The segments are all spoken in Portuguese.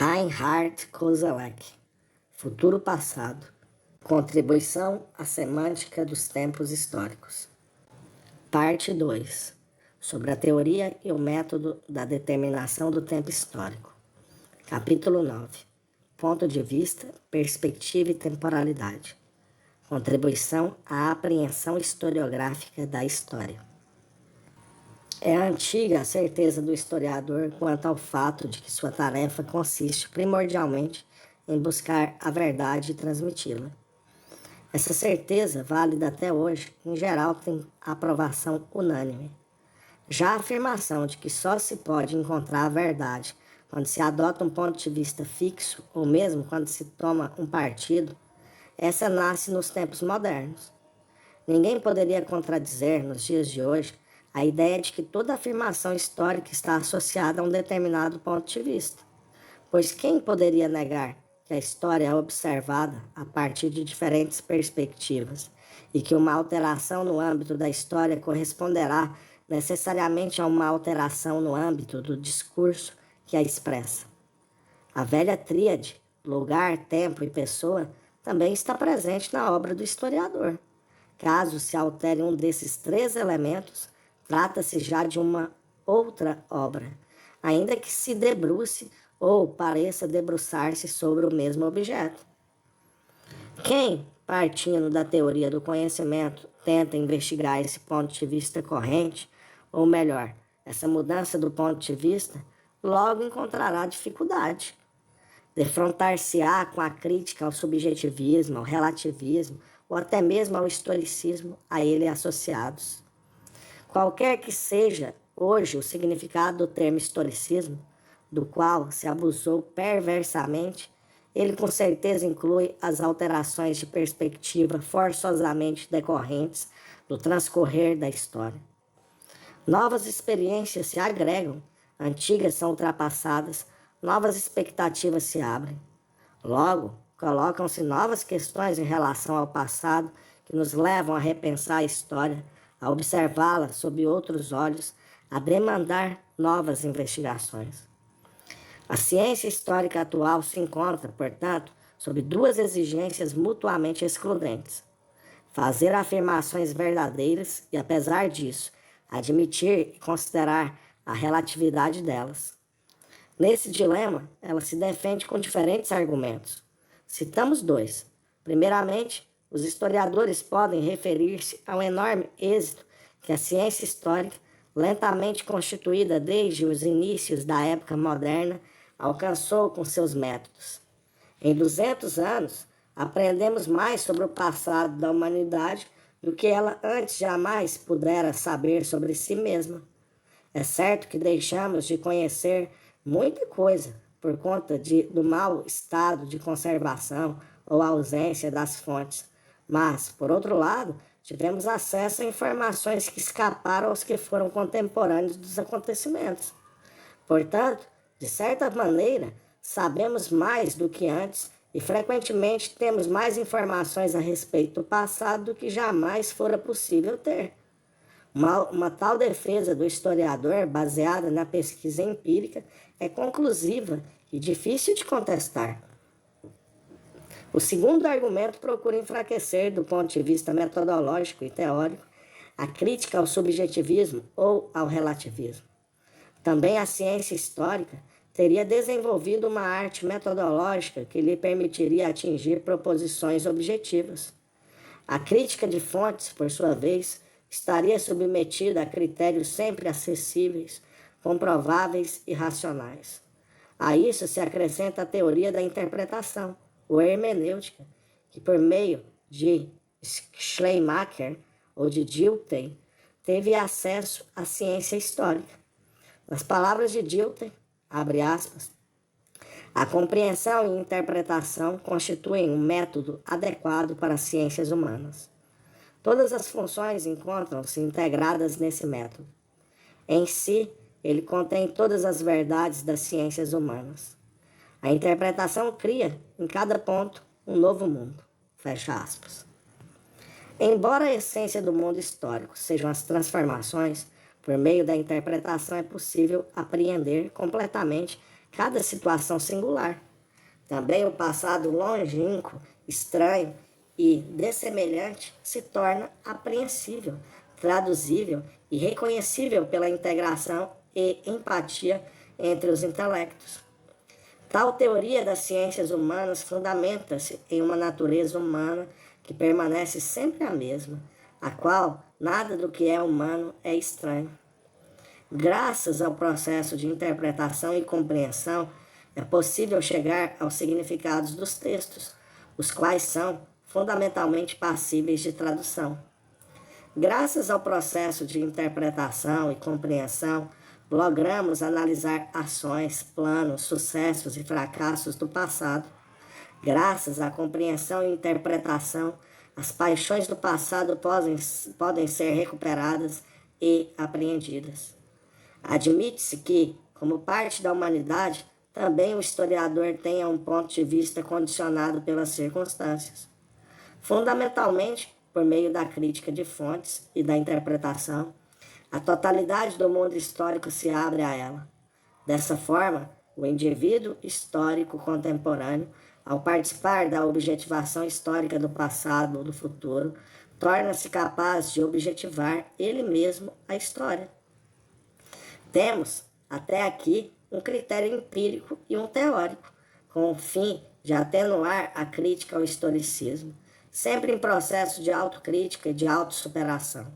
Reinhard Koselleck, Futuro Passado, Contribuição à Semântica dos Tempos Históricos. Parte 2. Sobre a teoria e o método da determinação do tempo histórico. Capítulo 9. Ponto de vista, perspectiva e temporalidade. Contribuição à apreensão historiográfica da história. É antiga a certeza do historiador quanto ao fato de que sua tarefa consiste primordialmente em buscar a verdade e transmiti-la. Essa certeza, válida até hoje, em geral tem aprovação unânime. Já a afirmação de que só se pode encontrar a verdade quando se adota um ponto de vista fixo, ou mesmo quando se toma um partido, essa nasce nos tempos modernos. Ninguém poderia contradizer, nos dias de hoje, a ideia de que toda afirmação histórica está associada a um determinado ponto de vista. Pois quem poderia negar que a história é observada a partir de diferentes perspectivas e que uma alteração no âmbito da história corresponderá necessariamente a uma alteração no âmbito do discurso que a expressa? A velha tríade, lugar, tempo e pessoa, também está presente na obra do historiador. Caso se altere um desses três elementos, trata-se já de uma outra obra, ainda que se debruce ou pareça debruçar-se sobre o mesmo objeto. Quem, partindo da teoria do conhecimento, tenta investigar esse ponto de vista corrente, ou melhor, essa mudança do ponto de vista, logo encontrará dificuldade. Defrontar-se-á com a crítica ao subjetivismo, ao relativismo, ou até mesmo ao historicismo a ele associados. Qualquer que seja hoje o significado do termo historicismo, do qual se abusou perversamente, ele com certeza inclui as alterações de perspectiva forçosamente decorrentes do transcorrer da história. Novas experiências se agregam, antigas são ultrapassadas, novas expectativas se abrem. Logo, colocam-se novas questões em relação ao passado que nos levam a repensar a história, a observá-la sob outros olhos, a demandar novas investigações. A ciência histórica atual se encontra, portanto, sob duas exigências mutuamente excludentes: fazer afirmações verdadeiras e, apesar disso, admitir e considerar a relatividade delas. Nesse dilema, ela se defende com diferentes argumentos. Citamos dois. Primeiramente, os historiadores podem referir-se ao enorme êxito que a ciência histórica, lentamente constituída desde os inícios da época moderna, alcançou com seus métodos. Em 200 anos, aprendemos mais sobre o passado da humanidade do que ela antes jamais pudera saber sobre si mesma. É certo que deixamos de conhecer muita coisa por conta do mau estado de conservação ou ausência das fontes, mas, por outro lado, tivemos acesso a informações que escaparam aos que foram contemporâneos dos acontecimentos. Portanto, de certa maneira, sabemos mais do que antes e frequentemente temos mais informações a respeito do passado do que jamais fora possível ter. Uma tal defesa do historiador, baseada na pesquisa empírica, é conclusiva e difícil de contestar. O segundo argumento procura enfraquecer, do ponto de vista metodológico e teórico, a crítica ao subjetivismo ou ao relativismo. Também a ciência histórica teria desenvolvido uma arte metodológica que lhe permitiria atingir proposições objetivas. A crítica de fontes, por sua vez, estaria submetida a critérios sempre acessíveis, comprováveis e racionais. A isso se acrescenta a teoria da interpretação, ou hermenêutica, que por meio de Schleiermacher ou de Dilthey teve acesso à ciência histórica. Nas palavras de Dilthey, abre aspas, a compreensão e interpretação constituem um método adequado para as ciências humanas. Todas as funções encontram-se integradas nesse método. Em si, ele contém todas as verdades das ciências humanas. A interpretação cria, em cada ponto, um novo mundo. Fecha aspas. Embora a essência do mundo histórico sejam as transformações, por meio da interpretação é possível apreender completamente cada situação singular. Também o passado longínquo, estranho e dessemelhante se torna apreensível, traduzível e reconhecível pela integração e empatia entre os intelectos. Tal teoria das ciências humanas fundamenta-se em uma natureza humana que permanece sempre a mesma, a qual nada do que é humano é estranho. Graças ao processo de interpretação e compreensão, é possível chegar aos significados dos textos, os quais são fundamentalmente passíveis de tradução. Graças ao processo de interpretação e compreensão, logramos analisar ações, planos, sucessos e fracassos do passado. Graças à compreensão e interpretação, as paixões do passado podem ser recuperadas e apreendidas. Admite-se que, como parte da humanidade, também o historiador tenha um ponto de vista condicionado pelas circunstâncias. Fundamentalmente, por meio da crítica de fontes e da interpretação, a totalidade do mundo histórico se abre a ela. Dessa forma, o indivíduo histórico contemporâneo, ao participar da objetivação histórica do passado ou do futuro, torna-se capaz de objetivar ele mesmo a história. Temos, até aqui, um critério empírico e um teórico, com o fim de atenuar a crítica ao historicismo, sempre em processo de autocrítica e de autossuperação.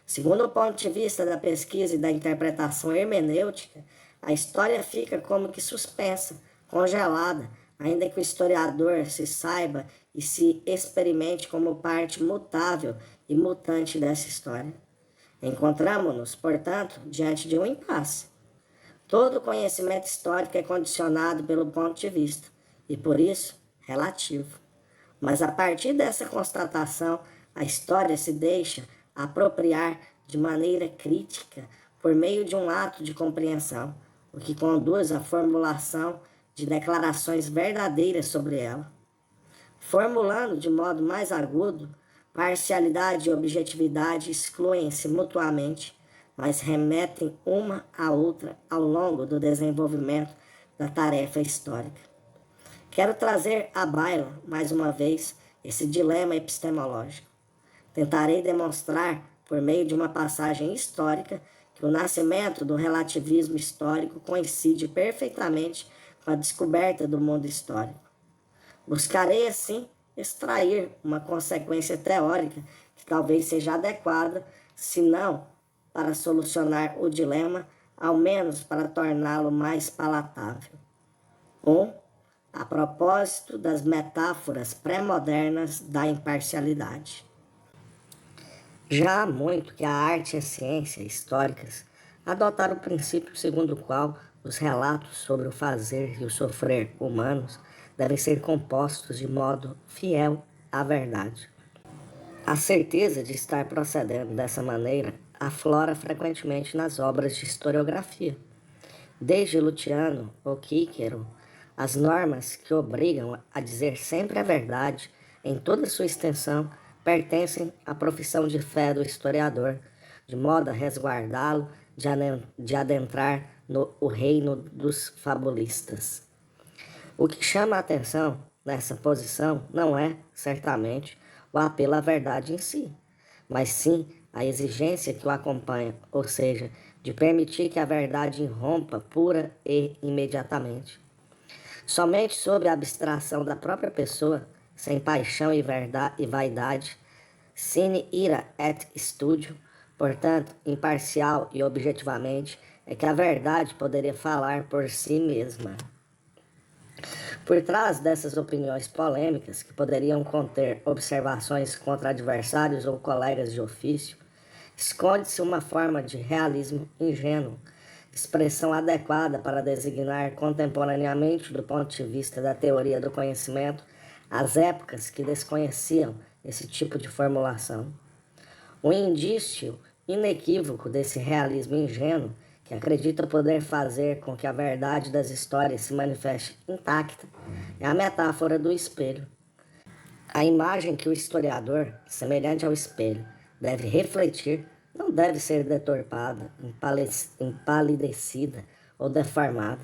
Segundo o ponto de vista da pesquisa e da interpretação hermenêutica, a história fica como que suspensa, congelada, ainda que o historiador se saiba e se experimente como parte mutável e mutante dessa história. Encontramos-nos, portanto, diante de um impasse. Todo conhecimento histórico é condicionado pelo ponto de vista e, por isso, relativo. Mas a partir dessa constatação, a história se deixa apropriar de maneira crítica por meio de um ato de compreensão, o que conduz à formulação de declarações verdadeiras sobre ela. Formulando de modo mais agudo, parcialidade e objetividade excluem-se mutuamente, mas remetem uma à outra ao longo do desenvolvimento da tarefa histórica. Quero trazer à baila, mais uma vez, esse dilema epistemológico. Tentarei demonstrar, por meio de uma passagem histórica, que o nascimento do relativismo histórico coincide perfeitamente com a descoberta do mundo histórico. Buscarei, assim, extrair uma consequência teórica que talvez seja adequada, se não para solucionar o dilema, ao menos para torná-lo mais palatável. 1. A propósito das metáforas pré-modernas da imparcialidade. Já há muito que a arte e a ciência históricas adotaram o princípio segundo o qual os relatos sobre o fazer e o sofrer humanos devem ser compostos de modo fiel à verdade. A certeza de estar procedendo dessa maneira aflora frequentemente nas obras de historiografia. Desde Luciano ou Cícero, as normas que obrigam a dizer sempre a verdade em toda sua extensão pertencem à profissão de fé do historiador, de modo a resguardá-lo de adentrar no reino dos fabulistas. O que chama a atenção nessa posição não é, certamente, o apelo à verdade em si, mas sim a exigência que o acompanha, ou seja, de permitir que a verdade irrompa pura e imediatamente. Somente sob a abstração da própria pessoa, sem paixão e vaidade, sine ira et studio, portanto, imparcial e objetivamente, é que a verdade poderia falar por si mesma. Por trás dessas opiniões polêmicas, que poderiam conter observações contra adversários ou colegas de ofício, esconde-se uma forma de realismo ingênuo, expressão adequada para designar contemporaneamente, do ponto de vista da teoria do conhecimento, as épocas que desconheciam esse tipo de formulação. Um indício inequívoco desse realismo ingênuo, que acredita poder fazer com que a verdade das histórias se manifeste intacta, é a metáfora do espelho. A imagem que o historiador, semelhante ao espelho, deve refletir não deve ser deturpada, empalidecida ou deformada.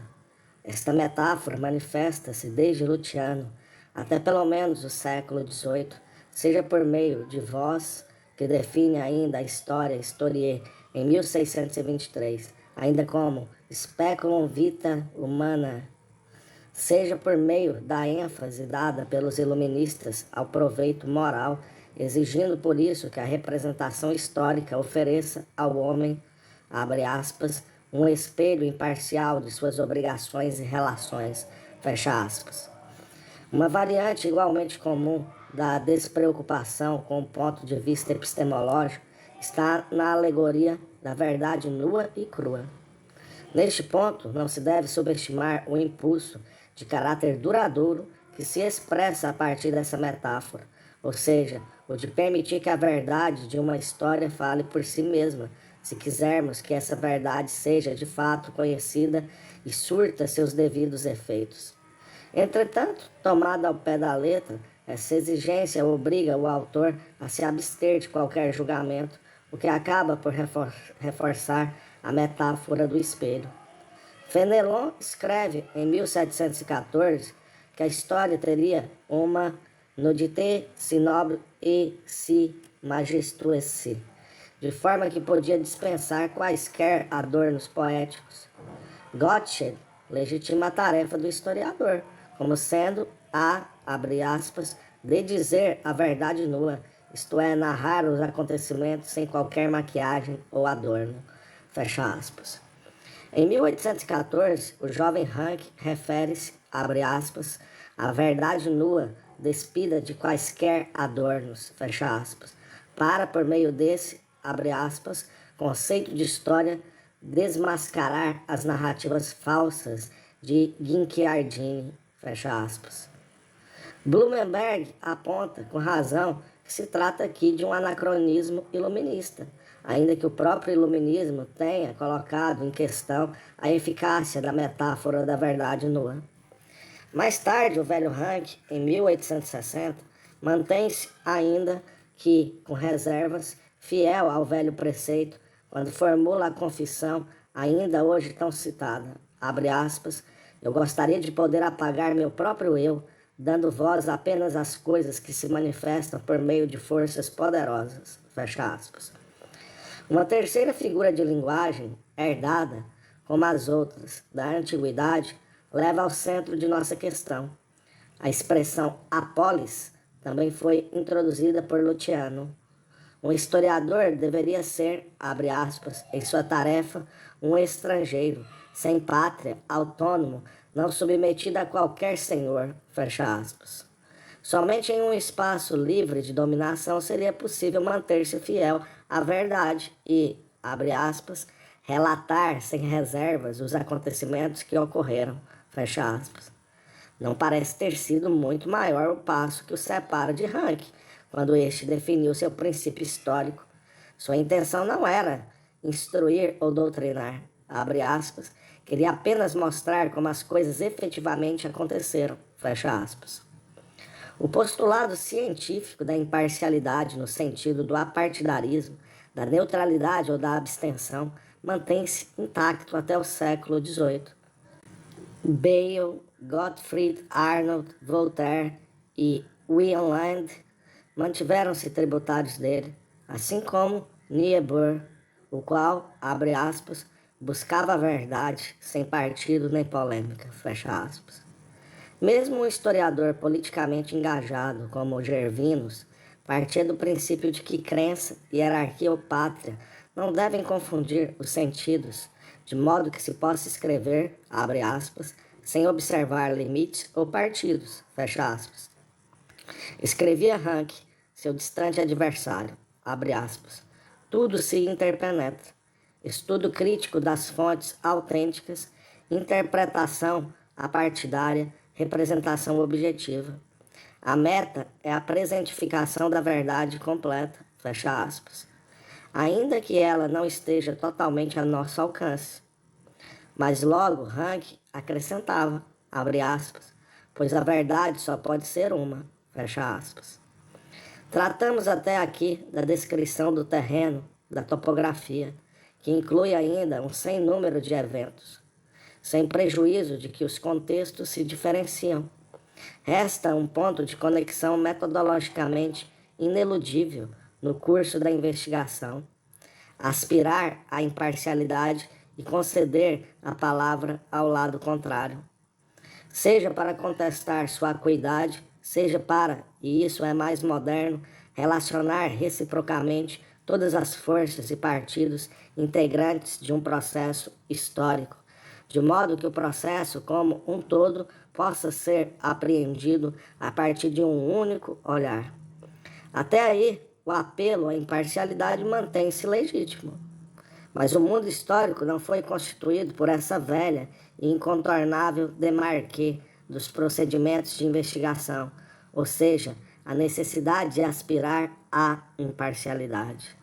Esta metáfora manifesta-se desde Luciano até pelo menos o século XVIII, seja por meio de Voss, que define ainda a história Historie em 1623, ainda como Speculum Vitae Humana, seja por meio da ênfase dada pelos iluministas ao proveito moral, exigindo por isso que a representação histórica ofereça ao homem, abre aspas, um espelho imparcial de suas obrigações e relações, fecha aspas. Uma variante igualmente comum da despreocupação com o ponto de vista epistemológico está na alegoria da verdade nua e crua. Neste ponto, não se deve subestimar o impulso de caráter duradouro que se expressa a partir dessa metáfora, ou seja, o de permitir que a verdade de uma história fale por si mesma, se quisermos que essa verdade seja de fato conhecida e surta seus devidos efeitos. Entretanto, tomada ao pé da letra, essa exigência obriga o autor a se abster de qualquer julgamento, o que acaba por reforçar a metáfora do espelho. Fenelon escreve em 1714 que a história teria uma nudité si noble et si majestueuse, de forma que podia dispensar quaisquer adornos poéticos. Gottsched legitima a tarefa do historiador, como sendo abre aspas, de dizer a verdade nua, isto é, narrar os acontecimentos sem qualquer maquiagem ou adorno, fecha aspas. Em 1814, o jovem Rank refere-se, abre aspas, à verdade nua, despida de quaisquer adornos, fecha aspas, para, por meio desse, abre aspas, conceito de história, desmascarar as narrativas falsas de Guinquiardini, fecha aspas. Blumenberg aponta, com razão, que se trata aqui de um anacronismo iluminista, ainda que o próprio iluminismo tenha colocado em questão a eficácia da metáfora da verdade nua. Mais tarde, o velho Rank, em 1860, mantém-se ainda que, com reservas, fiel ao velho preceito, quando formula a confissão, ainda hoje tão citada, abre aspas, eu gostaria de poder apagar meu próprio eu, dando voz apenas às coisas que se manifestam por meio de forças poderosas, fecha aspas. Uma terceira figura de linguagem, herdada, como as outras, da antiguidade, leva ao centro de nossa questão. A expressão apolis também foi introduzida por Luciano. Um historiador deveria ser, abre aspas, em sua tarefa, um estrangeiro, sem pátria, autônomo, não submetido a qualquer senhor, fecha aspas. Somente em um espaço livre de dominação seria possível manter-se fiel à verdade e, abre aspas, relatar sem reservas os acontecimentos que ocorreram, fecha aspas. Não parece ter sido muito maior o passo que o separa de Rank, quando este definiu seu princípio histórico. Sua intenção não era instruir ou doutrinar, abre aspas, queria apenas mostrar como as coisas efetivamente aconteceram, fecha aspas. O postulado científico da imparcialidade no sentido do apartidarismo, da neutralidade ou da abstenção, mantém-se intacto até o século XVIII. Bale, Gottfried Arnold, Voltaire e William Land mantiveram-se tributários dele, assim como Niebuhr, o qual, abre aspas, buscava a verdade sem partido nem polêmica, fecha aspas. Mesmo um historiador politicamente engajado como Gervinus partia do princípio de que crença, hierarquia ou pátria não devem confundir os sentidos, de modo que se possa escrever, abre aspas, sem observar limites ou partidos, fecha aspas. Escrevia Rank, seu distante adversário, abre aspas, tudo se interpenetra, estudo crítico das fontes autênticas, interpretação apartidária, representação objetiva. A meta é a presentificação da verdade completa, fecha aspas, ainda que ela não esteja totalmente a nosso alcance. Mas logo Rank acrescentava, abre aspas, pois a verdade só pode ser uma, fecha aspas. Tratamos até aqui da descrição do terreno, da topografia, que inclui ainda um sem número de eventos. sem prejuízo de que os contextos se diferenciam. Resta um ponto de conexão metodologicamente ineludível no curso da investigação: aspirar à imparcialidade e conceder a palavra ao lado contrário, seja para contestar sua acuidade, seja para, e isso é mais moderno, relacionar reciprocamente todas as forças e partidos integrantes de um processo histórico, de modo que o processo como um todo possa ser apreendido a partir de um único olhar. Até aí, o apelo à imparcialidade mantém-se legítimo. Mas o mundo histórico não foi constituído por essa velha e incontornável demarque dos procedimentos de investigação, ou seja, a necessidade de aspirar à imparcialidade.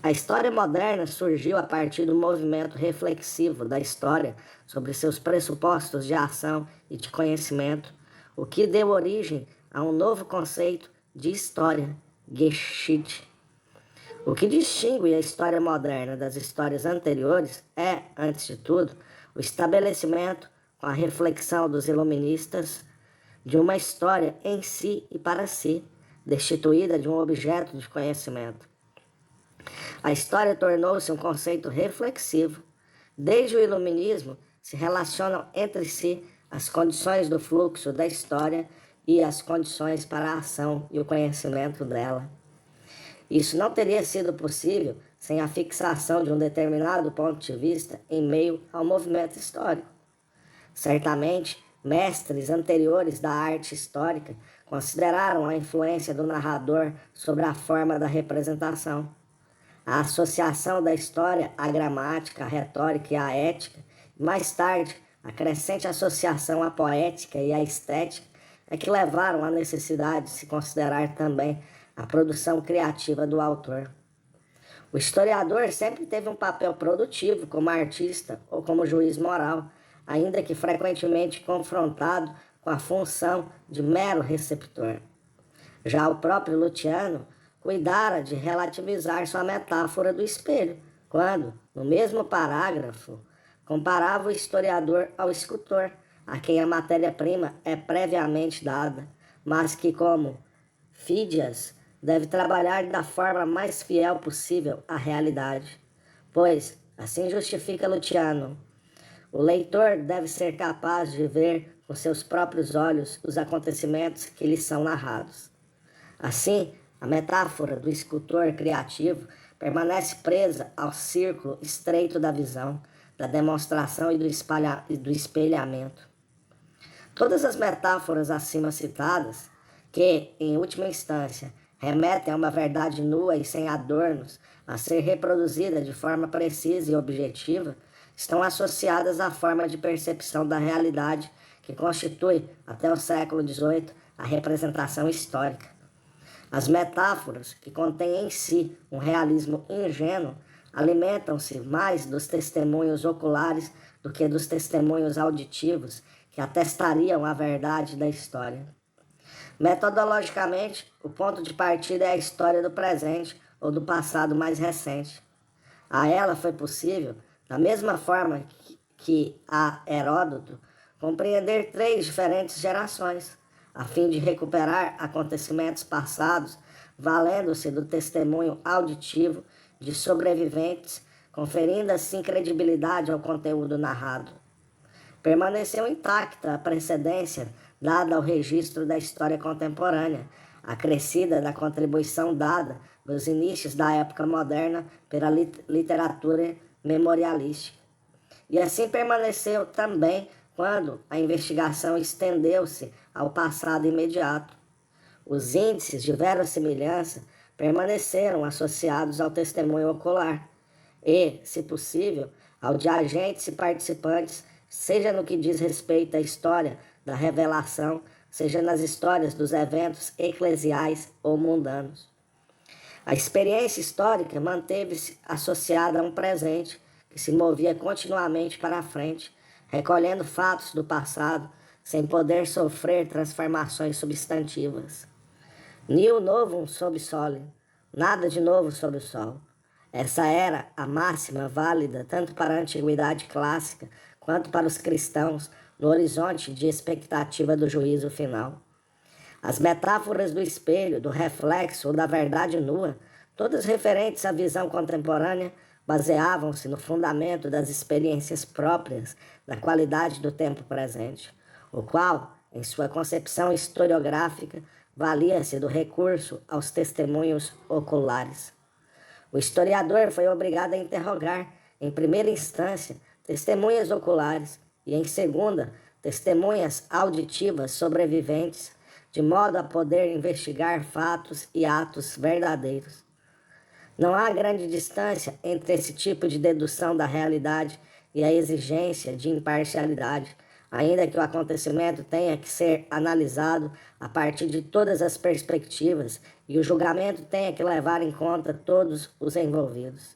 A história moderna surgiu a partir do movimento reflexivo da história sobre seus pressupostos de ação e de conhecimento, o que deu origem a um novo conceito de história, Geschichte. O que distingue a história moderna das histórias anteriores é, antes de tudo, o estabelecimento, com a reflexão dos iluministas, de uma história em si e para si, destituída de um objeto de conhecimento. A história tornou-se um conceito reflexivo. Desde o iluminismo, se relacionam entre si as condições do fluxo da história e as condições para a ação e o conhecimento dela. Isso não teria sido possível sem a fixação de um determinado ponto de vista em meio ao movimento histórico. Certamente, mestres anteriores da arte histórica consideraram a influência do narrador sobre a forma da representação. A associação da história à gramática, à retórica e à ética, e mais tarde, a crescente associação à poética e à estética, é que levaram à necessidade de se considerar também a produção criativa do autor. O historiador sempre teve um papel produtivo como artista ou como juiz moral, ainda que frequentemente confrontado com a função de mero receptor. Já o próprio Luciano cuidara de relativizar sua metáfora do espelho, quando, no mesmo parágrafo, comparava o historiador ao escultor, a quem a matéria-prima é previamente dada, mas que, como Fídias, deve trabalhar da forma mais fiel possível à realidade, pois, assim justifica Luciano, o leitor deve ser capaz de ver com seus próprios olhos os acontecimentos que lhe são narrados. Assim, a metáfora do escultor criativo permanece presa ao círculo estreito da visão, da demonstração e do espelhamento. Todas as metáforas acima citadas, que, em última instância, remetem a uma verdade nua e sem adornos, a ser reproduzida de forma precisa e objetiva, estão associadas à forma de percepção da realidade que constitui, até o século XVIII, a representação histórica. As metáforas, que contêm em si um realismo ingênuo, alimentam-se mais dos testemunhos oculares do que dos testemunhos auditivos que atestariam a verdade da história. Metodologicamente, o ponto de partida é a história do presente ou do passado mais recente. A ela foi possível, da mesma forma que a Heródoto, compreender 3 diferentes gerações, a fim de recuperar acontecimentos passados, valendo-se do testemunho auditivo de sobreviventes, conferindo assim credibilidade ao conteúdo narrado. Permaneceu intacta a precedência dada ao registro da história contemporânea, acrescida da contribuição dada nos inícios da época moderna pela literatura memorialística. E assim permaneceu também quando a investigação estendeu-se ao passado imediato. Os índices de verossimilhança permaneceram associados ao testemunho ocular e, se possível, ao de agentes e participantes, seja no que diz respeito à história da revelação, seja nas histórias dos eventos eclesiais ou mundanos. A experiência histórica manteve-se associada a um presente que se movia continuamente para a frente, recolhendo fatos do passado sem poder sofrer transformações substantivas. Nihil novum sob sole, nada de novo sob o sol. Essa era a máxima válida tanto para a antiguidade clássica quanto para os cristãos no horizonte de expectativa do juízo final. As metáforas do espelho, do reflexo ou da verdade nua, todas referentes à visão contemporânea, baseavam-se no fundamento das experiências próprias da qualidade do tempo presente, o qual, em sua concepção historiográfica, valia-se do recurso aos testemunhos oculares. O historiador foi obrigado a interrogar, em primeira instância, testemunhas oculares e, em segunda, testemunhas auditivas sobreviventes, de modo a poder investigar fatos e atos verdadeiros. Não há grande distância entre esse tipo de dedução da realidade e a exigência de imparcialidade, ainda que o acontecimento tenha que ser analisado a partir de todas as perspectivas e o julgamento tenha que levar em conta todos os envolvidos.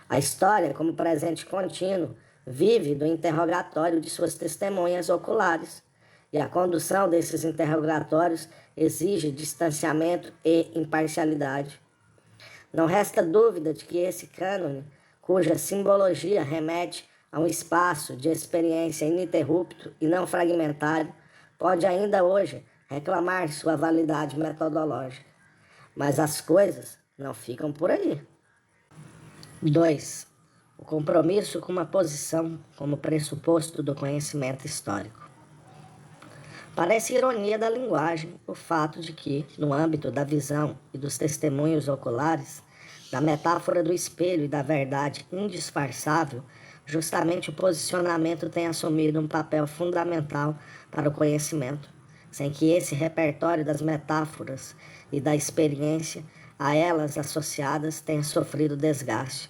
A história, como presente contínuo, vive do interrogatório de suas testemunhas oculares, e a condução desses interrogatórios exige distanciamento e imparcialidade. Não resta dúvida de que esse cânone, cuja simbologia remete a um espaço de experiência ininterrupto e não fragmentário, pode ainda hoje reclamar sua validade metodológica. Mas as coisas não ficam por aí. 2. O compromisso com uma posição como pressuposto do conhecimento histórico. Parece ironia da linguagem o fato de que, no âmbito da visão e dos testemunhos oculares, da metáfora do espelho e da verdade indisfarçável, justamente o posicionamento tem assumido um papel fundamental para o conhecimento, sem que esse repertório das metáforas e da experiência a elas associadas tenha sofrido desgaste.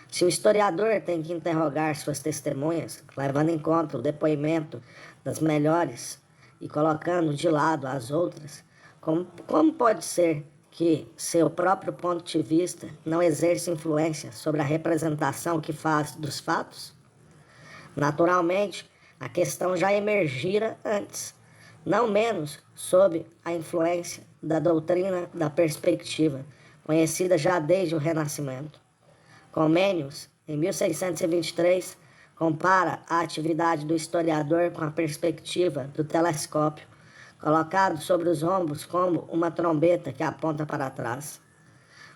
Se o historiador tem que interrogar suas testemunhas, levando em conta o depoimento das melhores e colocando de lado as outras, como pode ser que seu próprio ponto de vista não exerça influência sobre a representação que faz dos fatos? Naturalmente, a questão já emergira antes, não menos sob a influência da doutrina da perspectiva, conhecida já desde o Renascimento. Comênios, em 1623, compara a atividade do historiador com a perspectiva do telescópio, colocado sobre os ombros como uma trombeta que aponta para trás.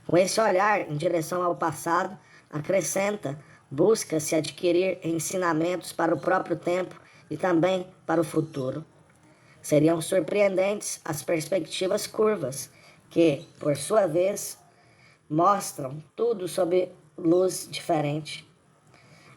Com esse olhar em direção ao passado, acrescenta, busca-se adquirir ensinamentos para o próprio tempo e também para o futuro. Seriam surpreendentes as perspectivas curvas, que, por sua vez, mostram tudo sob luz diferente.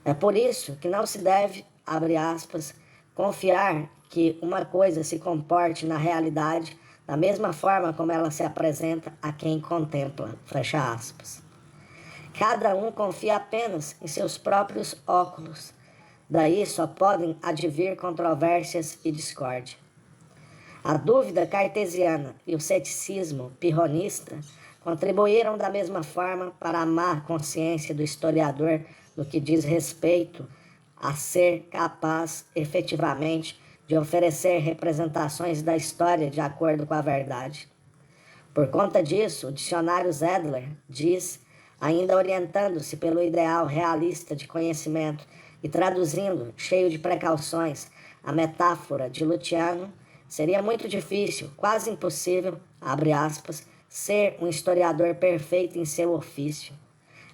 É por isso que não se deve, abre aspas, confiar que uma coisa se comporte na realidade da mesma forma como ela se apresenta a quem contempla, fecha aspas. Cada um confia apenas em seus próprios óculos, daí só podem advir controvérsias e discórdia. A dúvida cartesiana e o ceticismo pirronista contribuíram da mesma forma para a má consciência do historiador no que diz respeito a ser capaz, efetivamente, de oferecer representações da história de acordo com a verdade. Por conta disso, o dicionário Zedler diz, ainda orientando-se pelo ideal realista de conhecimento e traduzindo, cheio de precauções, a metáfora de Luciano, seria muito difícil, quase impossível, abre aspas, ser um historiador perfeito em seu ofício.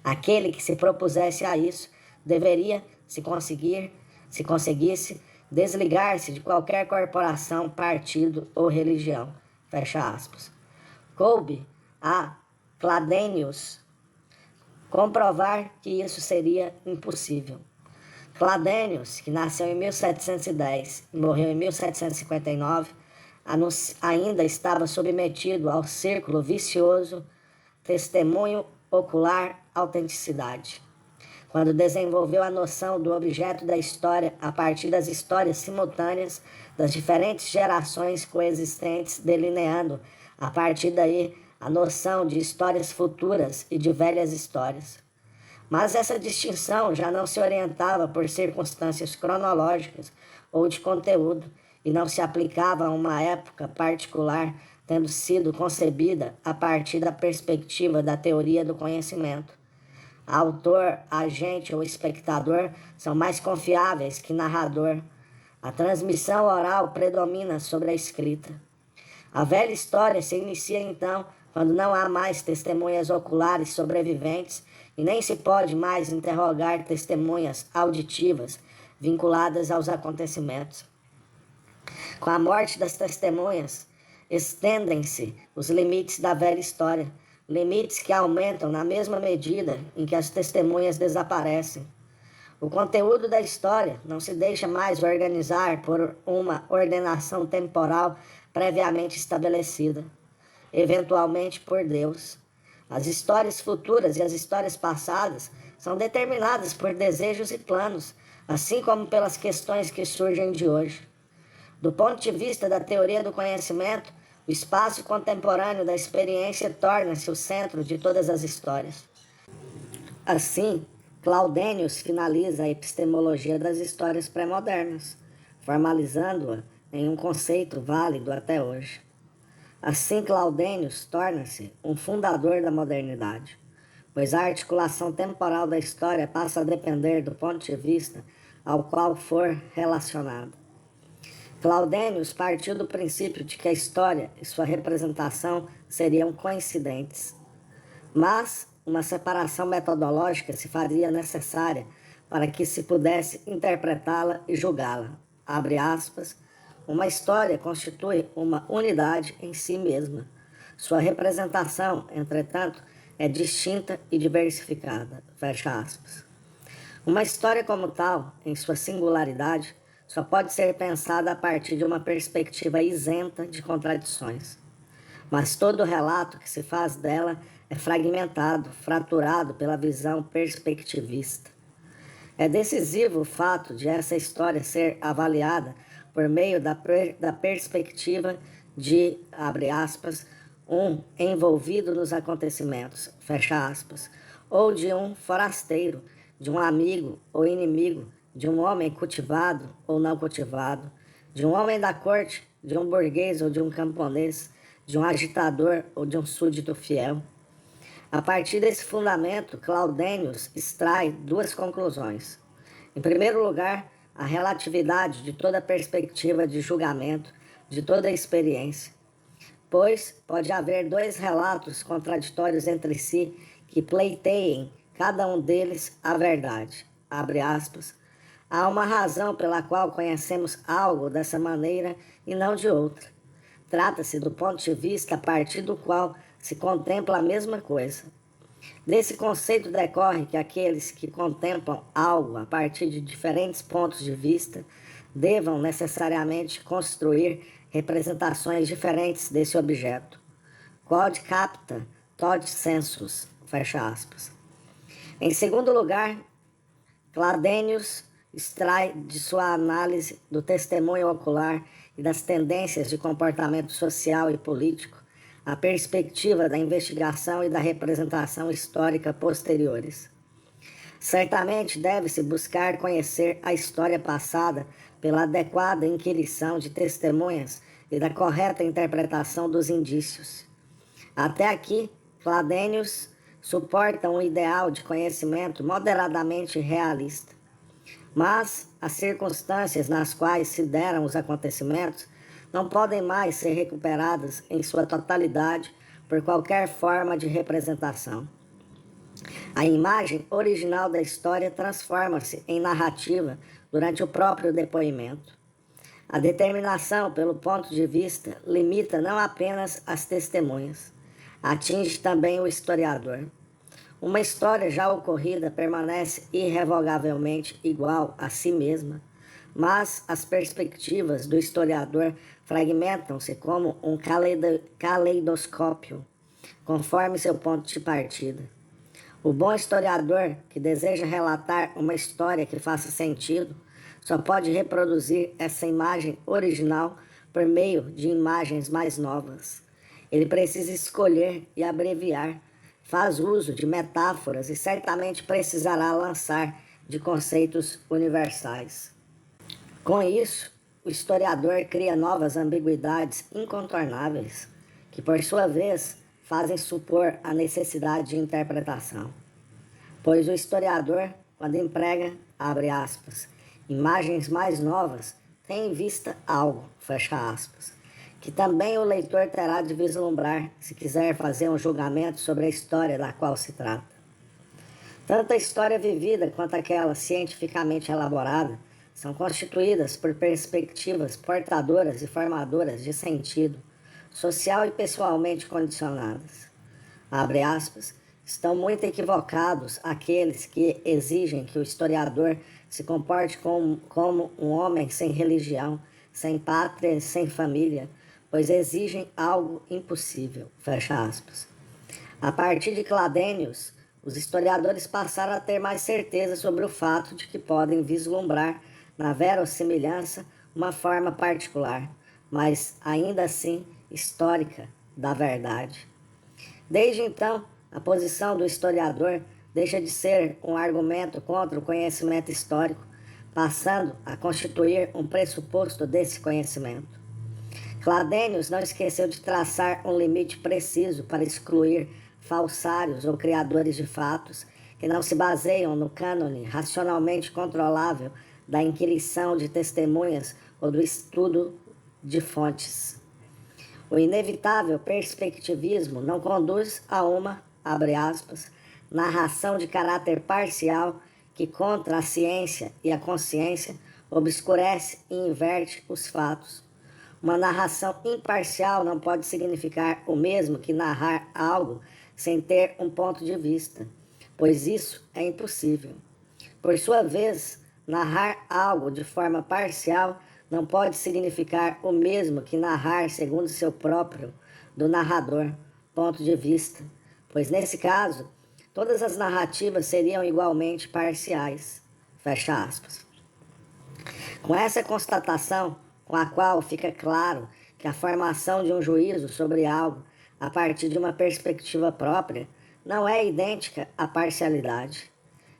Aquele que se propusesse a isso deveria, se conseguisse, desligar-se de qualquer corporação, partido ou religião. Fecha aspas. Coube a Cladenius comprovar que isso seria impossível. Cladenius, que nasceu em 1710 e morreu em 1759, ainda estava submetido ao círculo vicioso testemunho ocular autenticidade, quando desenvolveu a noção do objeto da história a partir das histórias simultâneas das diferentes gerações coexistentes, delineando, a partir daí, a noção de histórias futuras e de velhas histórias. Mas essa distinção já não se orientava por circunstâncias cronológicas ou de conteúdo e não se aplicava a uma época particular, tendo sido concebida a partir da perspectiva da teoria do conhecimento. Autor, agente ou espectador são mais confiáveis que narrador. A transmissão oral predomina sobre a escrita. A velha história se inicia então quando não há mais testemunhas oculares sobreviventes e nem se pode mais interrogar testemunhas auditivas vinculadas aos acontecimentos. Com a morte das testemunhas, estendem-se os limites da velha história, limites que aumentam na mesma medida em que as testemunhas desaparecem. O conteúdo da história não se deixa mais organizar por uma ordenação temporal previamente estabelecida, eventualmente por Deus. As histórias futuras e as histórias passadas são determinadas por desejos e planos, assim como pelas questões que surgem de hoje. Do ponto de vista da teoria do conhecimento, o espaço contemporâneo da experiência torna-se o centro de todas as histórias. Assim, Claudênios finaliza a epistemologia das histórias pré-modernas, formalizando-a em um conceito válido até hoje. Assim, Claudênios torna-se um fundador da modernidade, pois a articulação temporal da história passa a depender do ponto de vista ao qual for relacionada. Claudênios partiu do princípio de que a história e sua representação seriam coincidentes, mas uma separação metodológica se faria necessária para que se pudesse interpretá-la e julgá-la. Abre aspas, uma história constitui uma unidade em si mesma. Sua representação, entretanto, é distinta e diversificada. Fecha aspas. Uma história como tal, em sua singularidade, só pode ser pensada a partir de uma perspectiva isenta de contradições. Mas todo relato que se faz dela é fragmentado, fraturado pela visão perspectivista. É decisivo o fato de essa história ser avaliada por meio da perspectiva de, abre aspas, um envolvido nos acontecimentos, fecha aspas, ou de um forasteiro, de um amigo ou inimigo, de um homem cultivado ou não cultivado, de um homem da corte, de um burguês ou de um camponês, de um agitador ou de um súdito fiel. A partir desse fundamento, Claudênios extrai duas conclusões. Em primeiro lugar, a relatividade de toda perspectiva de julgamento, de toda experiência, pois pode haver dois relatos contraditórios entre si que pleiteiem, cada um deles, a verdade. Abre aspas. Há uma razão pela qual conhecemos algo dessa maneira e não de outra. Trata-se do ponto de vista a partir do qual se contempla a mesma coisa. Desse conceito decorre que aqueles que contemplam algo a partir de diferentes pontos de vista devam necessariamente construir representações diferentes desse objeto. Quod capta, tot sensus, fecha aspas. Em segundo lugar, Claudênios extrai de sua análise do testemunho ocular e das tendências de comportamento social e político a perspectiva da investigação e da representação histórica posteriores. Certamente deve-se buscar conhecer a história passada pela adequada inquirição de testemunhas e da correta interpretação dos indícios. Até aqui, Claudênios suporta um ideal de conhecimento moderadamente realista. Mas as circunstâncias nas quais se deram os acontecimentos não podem mais ser recuperadas em sua totalidade por qualquer forma de representação. A imagem original da história transforma-se em narrativa durante o próprio depoimento. A determinação pelo ponto de vista limita não apenas as testemunhas, atinge também o historiador. Uma história já ocorrida permanece irrevogavelmente igual a si mesma, mas as perspectivas do historiador fragmentam-se como um caleidoscópio, conforme seu ponto de partida. O bom historiador que deseja relatar uma história que faça sentido só pode reproduzir essa imagem original por meio de imagens mais novas. Ele precisa escolher e abreviar, faz uso de metáforas e certamente precisará lançar de conceitos universais. Com isso, o historiador cria novas ambiguidades incontornáveis, que por sua vez fazem supor a necessidade de interpretação. pois o historiador, quando emprega, abre aspas, imagens mais novas, tem em vista algo, fecha aspas, que também o leitor terá de vislumbrar se quiser fazer um julgamento sobre a história da qual se trata. Tanto a história vivida quanto aquela cientificamente elaborada são constituídas por perspectivas portadoras e formadoras de sentido, social e pessoalmente condicionadas. Abre aspas, estão muito equivocados aqueles que exigem que o historiador se comporte como um homem sem religião, sem pátria e sem família, pois exigem algo impossível, fecha aspas. A partir de Cladênios, os historiadores passaram a ter mais certeza sobre o fato de que podem vislumbrar na verossimilhança uma forma particular, mas ainda assim histórica, da verdade. Desde então, a posição do historiador deixa de ser um argumento contra o conhecimento histórico, passando a constituir um pressuposto desse conhecimento. Cladênios não esqueceu de traçar um limite preciso para excluir falsários ou criadores de fatos que não se baseiam no cânone racionalmente controlável da inquirição de testemunhas ou do estudo de fontes. O inevitável perspectivismo não conduz a uma, abre aspas, narração de caráter parcial que, contra a ciência e a consciência, obscurece e inverte os fatos. Uma narração imparcial não pode significar o mesmo que narrar algo sem ter um ponto de vista, pois isso é impossível. Por sua vez, narrar algo de forma parcial não pode significar o mesmo que narrar segundo seu próprio, do narrador, ponto de vista, pois nesse caso, todas as narrativas seriam igualmente parciais. Fecha aspas. Com essa constatação, com a qual fica claro que a formação de um juízo sobre algo a partir de uma perspectiva própria não é idêntica à parcialidade.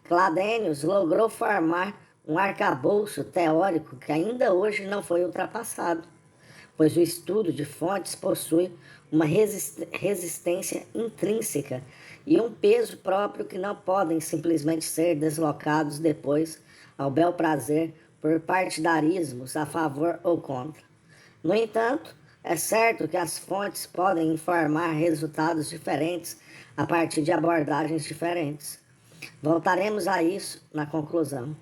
Cladênios logrou formar um arcabouço teórico que ainda hoje não foi ultrapassado, pois o estudo de fontes possui uma resistência intrínseca e um peso próprio que não podem simplesmente ser deslocados depois ao bel prazer por partidarismos a favor ou contra. No entanto, é certo que as fontes podem informar resultados diferentes a partir de abordagens diferentes. Voltaremos a isso na conclusão.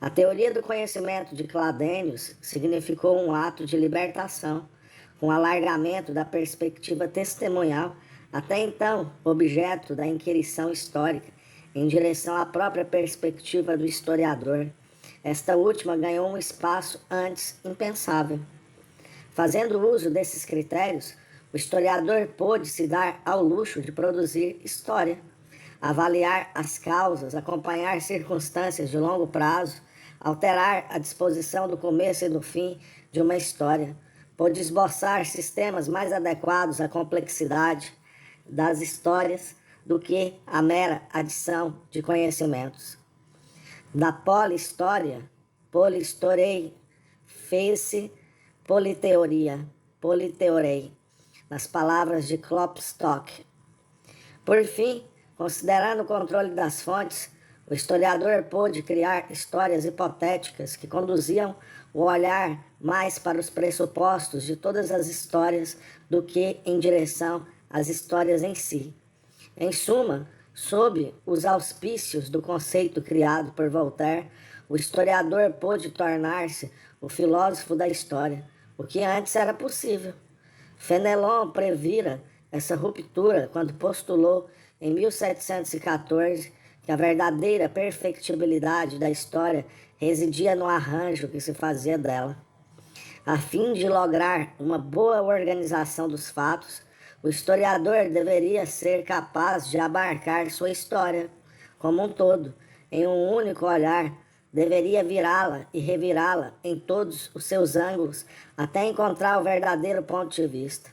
A teoria do conhecimento de Cladênios significou um ato de libertação, com alargamento da perspectiva testemunhal, até então objeto da inquirição histórica, em direção à própria perspectiva do historiador. Esta última ganhou um espaço antes impensável. Fazendo uso desses critérios, o historiador pôde se dar ao luxo de produzir história, avaliar as causas, acompanhar circunstâncias de longo prazo, alterar a disposição do começo e do fim de uma história, pôde esboçar sistemas mais adequados à complexidade das histórias do que a mera adição de conhecimentos. Da polihistória, polihistorei, fez-se politeorei, nas palavras de Klopstock. Por fim, considerando o controle das fontes, o historiador pôde criar histórias hipotéticas que conduziam o olhar mais para os pressupostos de todas as histórias do que em direção às histórias em si. Em suma, sob os auspícios do conceito criado por Voltaire, o historiador pôde tornar-se o filósofo da história, o que antes era possível. Fenelon previra essa ruptura quando postulou, em 1714, que a verdadeira perfectibilidade da história residia no arranjo que se fazia dela. A fim de lograr uma boa organização dos fatos, o historiador deveria ser capaz de abarcar sua história como um todo, em um único olhar, deveria virá-la e revirá-la em todos os seus ângulos até encontrar o verdadeiro ponto de vista.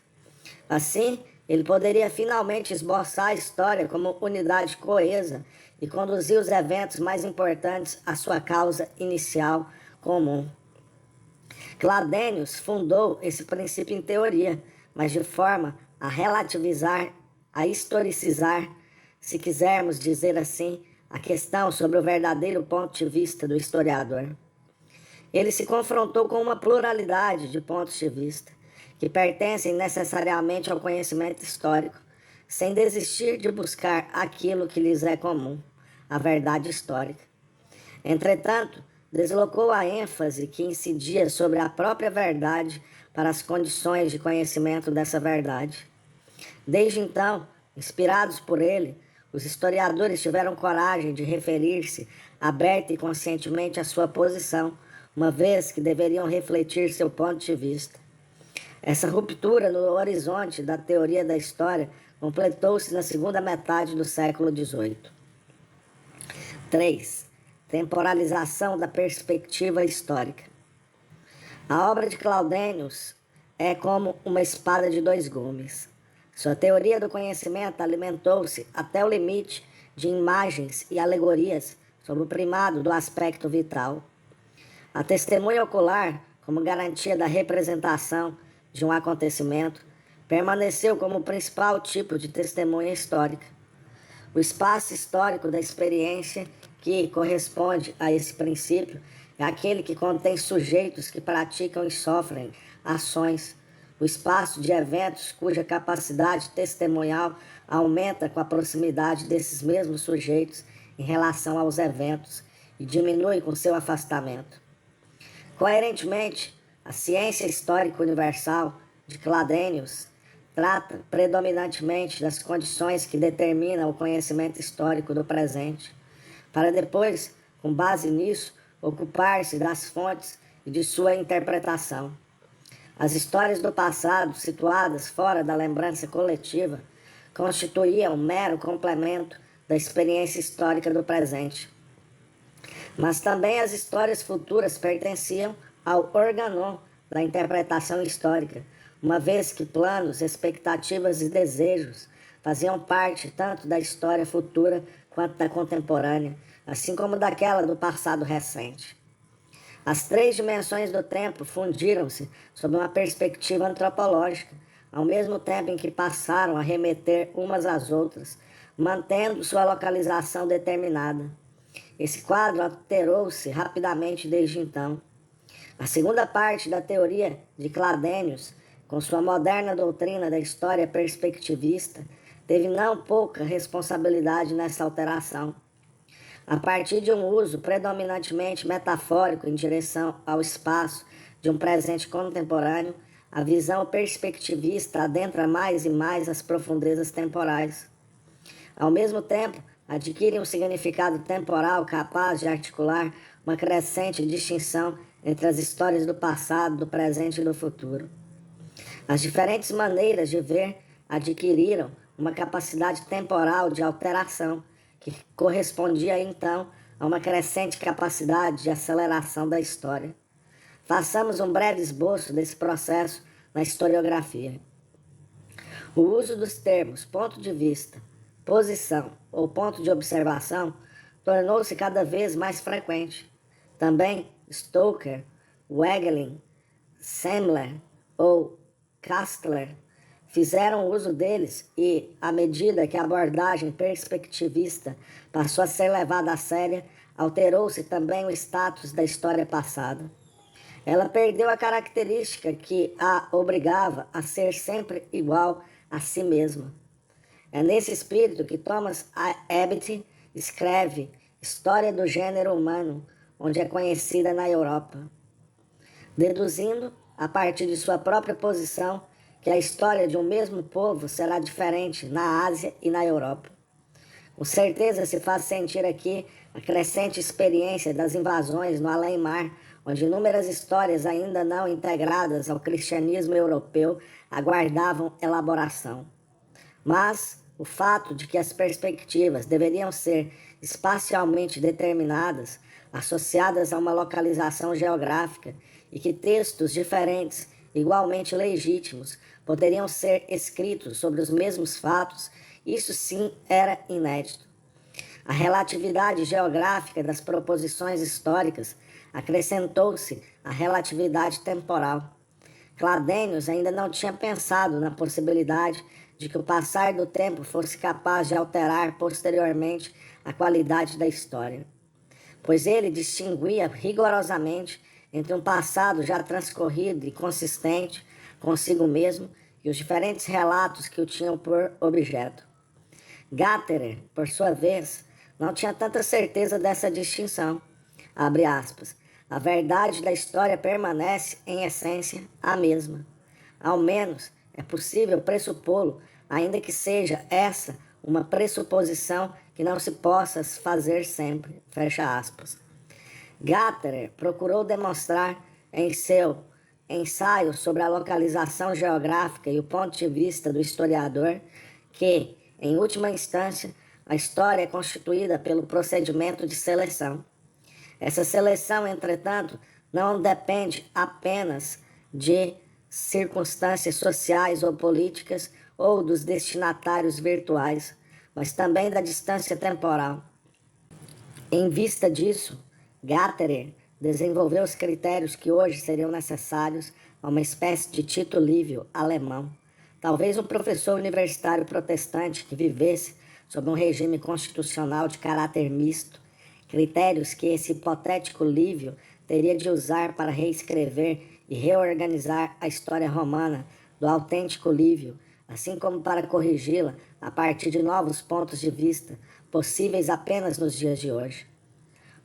Assim, ele poderia finalmente esboçar a história como unidade coesa e conduzir os eventos mais importantes à sua causa inicial comum. Cladênios fundou esse princípio em teoria, mas de forma a relativizar, a historicizar, se quisermos dizer assim, a questão sobre o verdadeiro ponto de vista do historiador. Ele se confrontou com uma pluralidade de pontos de vista, que pertencem necessariamente ao conhecimento histórico, sem desistir de buscar aquilo que lhes é comum, a verdade histórica. Entretanto, deslocou a ênfase que incidia sobre a própria verdade para as condições de conhecimento dessa verdade. Desde então, inspirados por ele, os historiadores tiveram coragem de referir-se aberta e conscientemente à sua posição, uma vez que deveriam refletir seu ponto de vista. Essa ruptura no horizonte da teoria da história completou-se na segunda metade do século XVIII. 3. Temporalização da perspectiva histórica. A obra de Claudênius é como uma espada de dois gumes. Sua teoria do conhecimento alimentou-se até o limite de imagens e alegorias sobre o primado do aspecto vital. A testemunha ocular, como garantia da representação de um acontecimento, permaneceu como o principal tipo de testemunha histórica. O espaço histórico da experiência que corresponde a esse princípio é aquele que contém sujeitos que praticam e sofrem ações. O espaço de eventos cuja capacidade testemunhal aumenta com a proximidade desses mesmos sujeitos em relação aos eventos e diminui com seu afastamento. Coerentemente, a ciência histórica universal de Claudênius trata predominantemente das condições que determinam o conhecimento histórico do presente, para depois, com base nisso, ocupar-se das fontes e de sua interpretação. As histórias do passado, situadas fora da lembrança coletiva, constituíam um mero complemento da experiência histórica do presente. Mas também as histórias futuras pertenciam ao organon da interpretação histórica, uma vez que planos, expectativas e desejos faziam parte tanto da história futura quanto da contemporânea, assim como daquela do passado recente. As três dimensões do tempo fundiram-se sob uma perspectiva antropológica, ao mesmo tempo em que passaram a remeter umas às outras, mantendo sua localização determinada. Esse quadro alterou-se rapidamente desde então. A segunda parte da teoria de Claudênius, com sua moderna doutrina da história perspectivista, teve não pouca responsabilidade nessa alteração. A partir de um uso predominantemente metafórico em direção ao espaço de um presente contemporâneo, a visão perspectivista adentra mais e mais as profundezas temporais. Ao mesmo tempo, adquire um significado temporal capaz de articular uma crescente distinção entre as histórias do passado, do presente e do futuro. As diferentes maneiras de ver adquiriram uma capacidade temporal de alteração, que correspondia então a uma crescente capacidade de aceleração da história. Façamos um breve esboço desse processo na historiografia. O uso dos termos ponto de vista, posição ou ponto de observação tornou-se cada vez mais frequente. Também Stoker, Wegelin, Semler ou Kastler fizeram uso deles e, à medida que a abordagem perspectivista passou a ser levada a sério, alterou-se também o status da história passada. Ela perdeu a característica que a obrigava a ser sempre igual a si mesma. É nesse espírito que Thomas Abnett escreve História do Gênero Humano, onde é conhecida na Europa, deduzindo, a partir de sua própria posição, que a história de um mesmo povo será diferente na Ásia e na Europa. Com certeza se faz sentir aqui a crescente experiência das invasões no além-mar, onde inúmeras histórias ainda não integradas ao cristianismo europeu aguardavam elaboração. Mas o fato de que as perspectivas deveriam ser espacialmente determinadas, associadas a uma localização geográfica, e que textos diferentes, igualmente legítimos, poderiam ser escritos sobre os mesmos fatos, isso sim era inédito. A relatividade geográfica das proposições históricas acrescentou-se à relatividade temporal. Cladênios ainda não tinha pensado na possibilidade de que o passar do tempo fosse capaz de alterar posteriormente a qualidade da história, pois ele distinguia rigorosamente entre um passado já transcorrido e consistente consigo mesmo e os diferentes relatos que o tinham por objeto. Gatterer, por sua vez, não tinha tanta certeza dessa distinção. Abre aspas. A verdade da história permanece, em essência, a mesma. Ao menos, é possível pressupô-lo, ainda que seja essa uma pressuposição que não se possa fazer sempre. Fecha aspas. Gatterer procurou demonstrar em seu ensaio sobre a localização geográfica e o ponto de vista do historiador que, em última instância, a história é constituída pelo procedimento de seleção. Essa seleção, entretanto, não depende apenas de circunstâncias sociais ou políticas ou dos destinatários virtuais, mas também da distância temporal. Em vista disso, Gatterer desenvolveu os critérios que hoje seriam necessários a uma espécie de Tito Livio alemão. Talvez um professor universitário protestante que vivesse sob um regime constitucional de caráter misto, critérios que esse hipotético Lívio teria de usar para reescrever e reorganizar a história romana do autêntico Lívio, assim como para corrigi-la a partir de novos pontos de vista, possíveis apenas nos dias de hoje.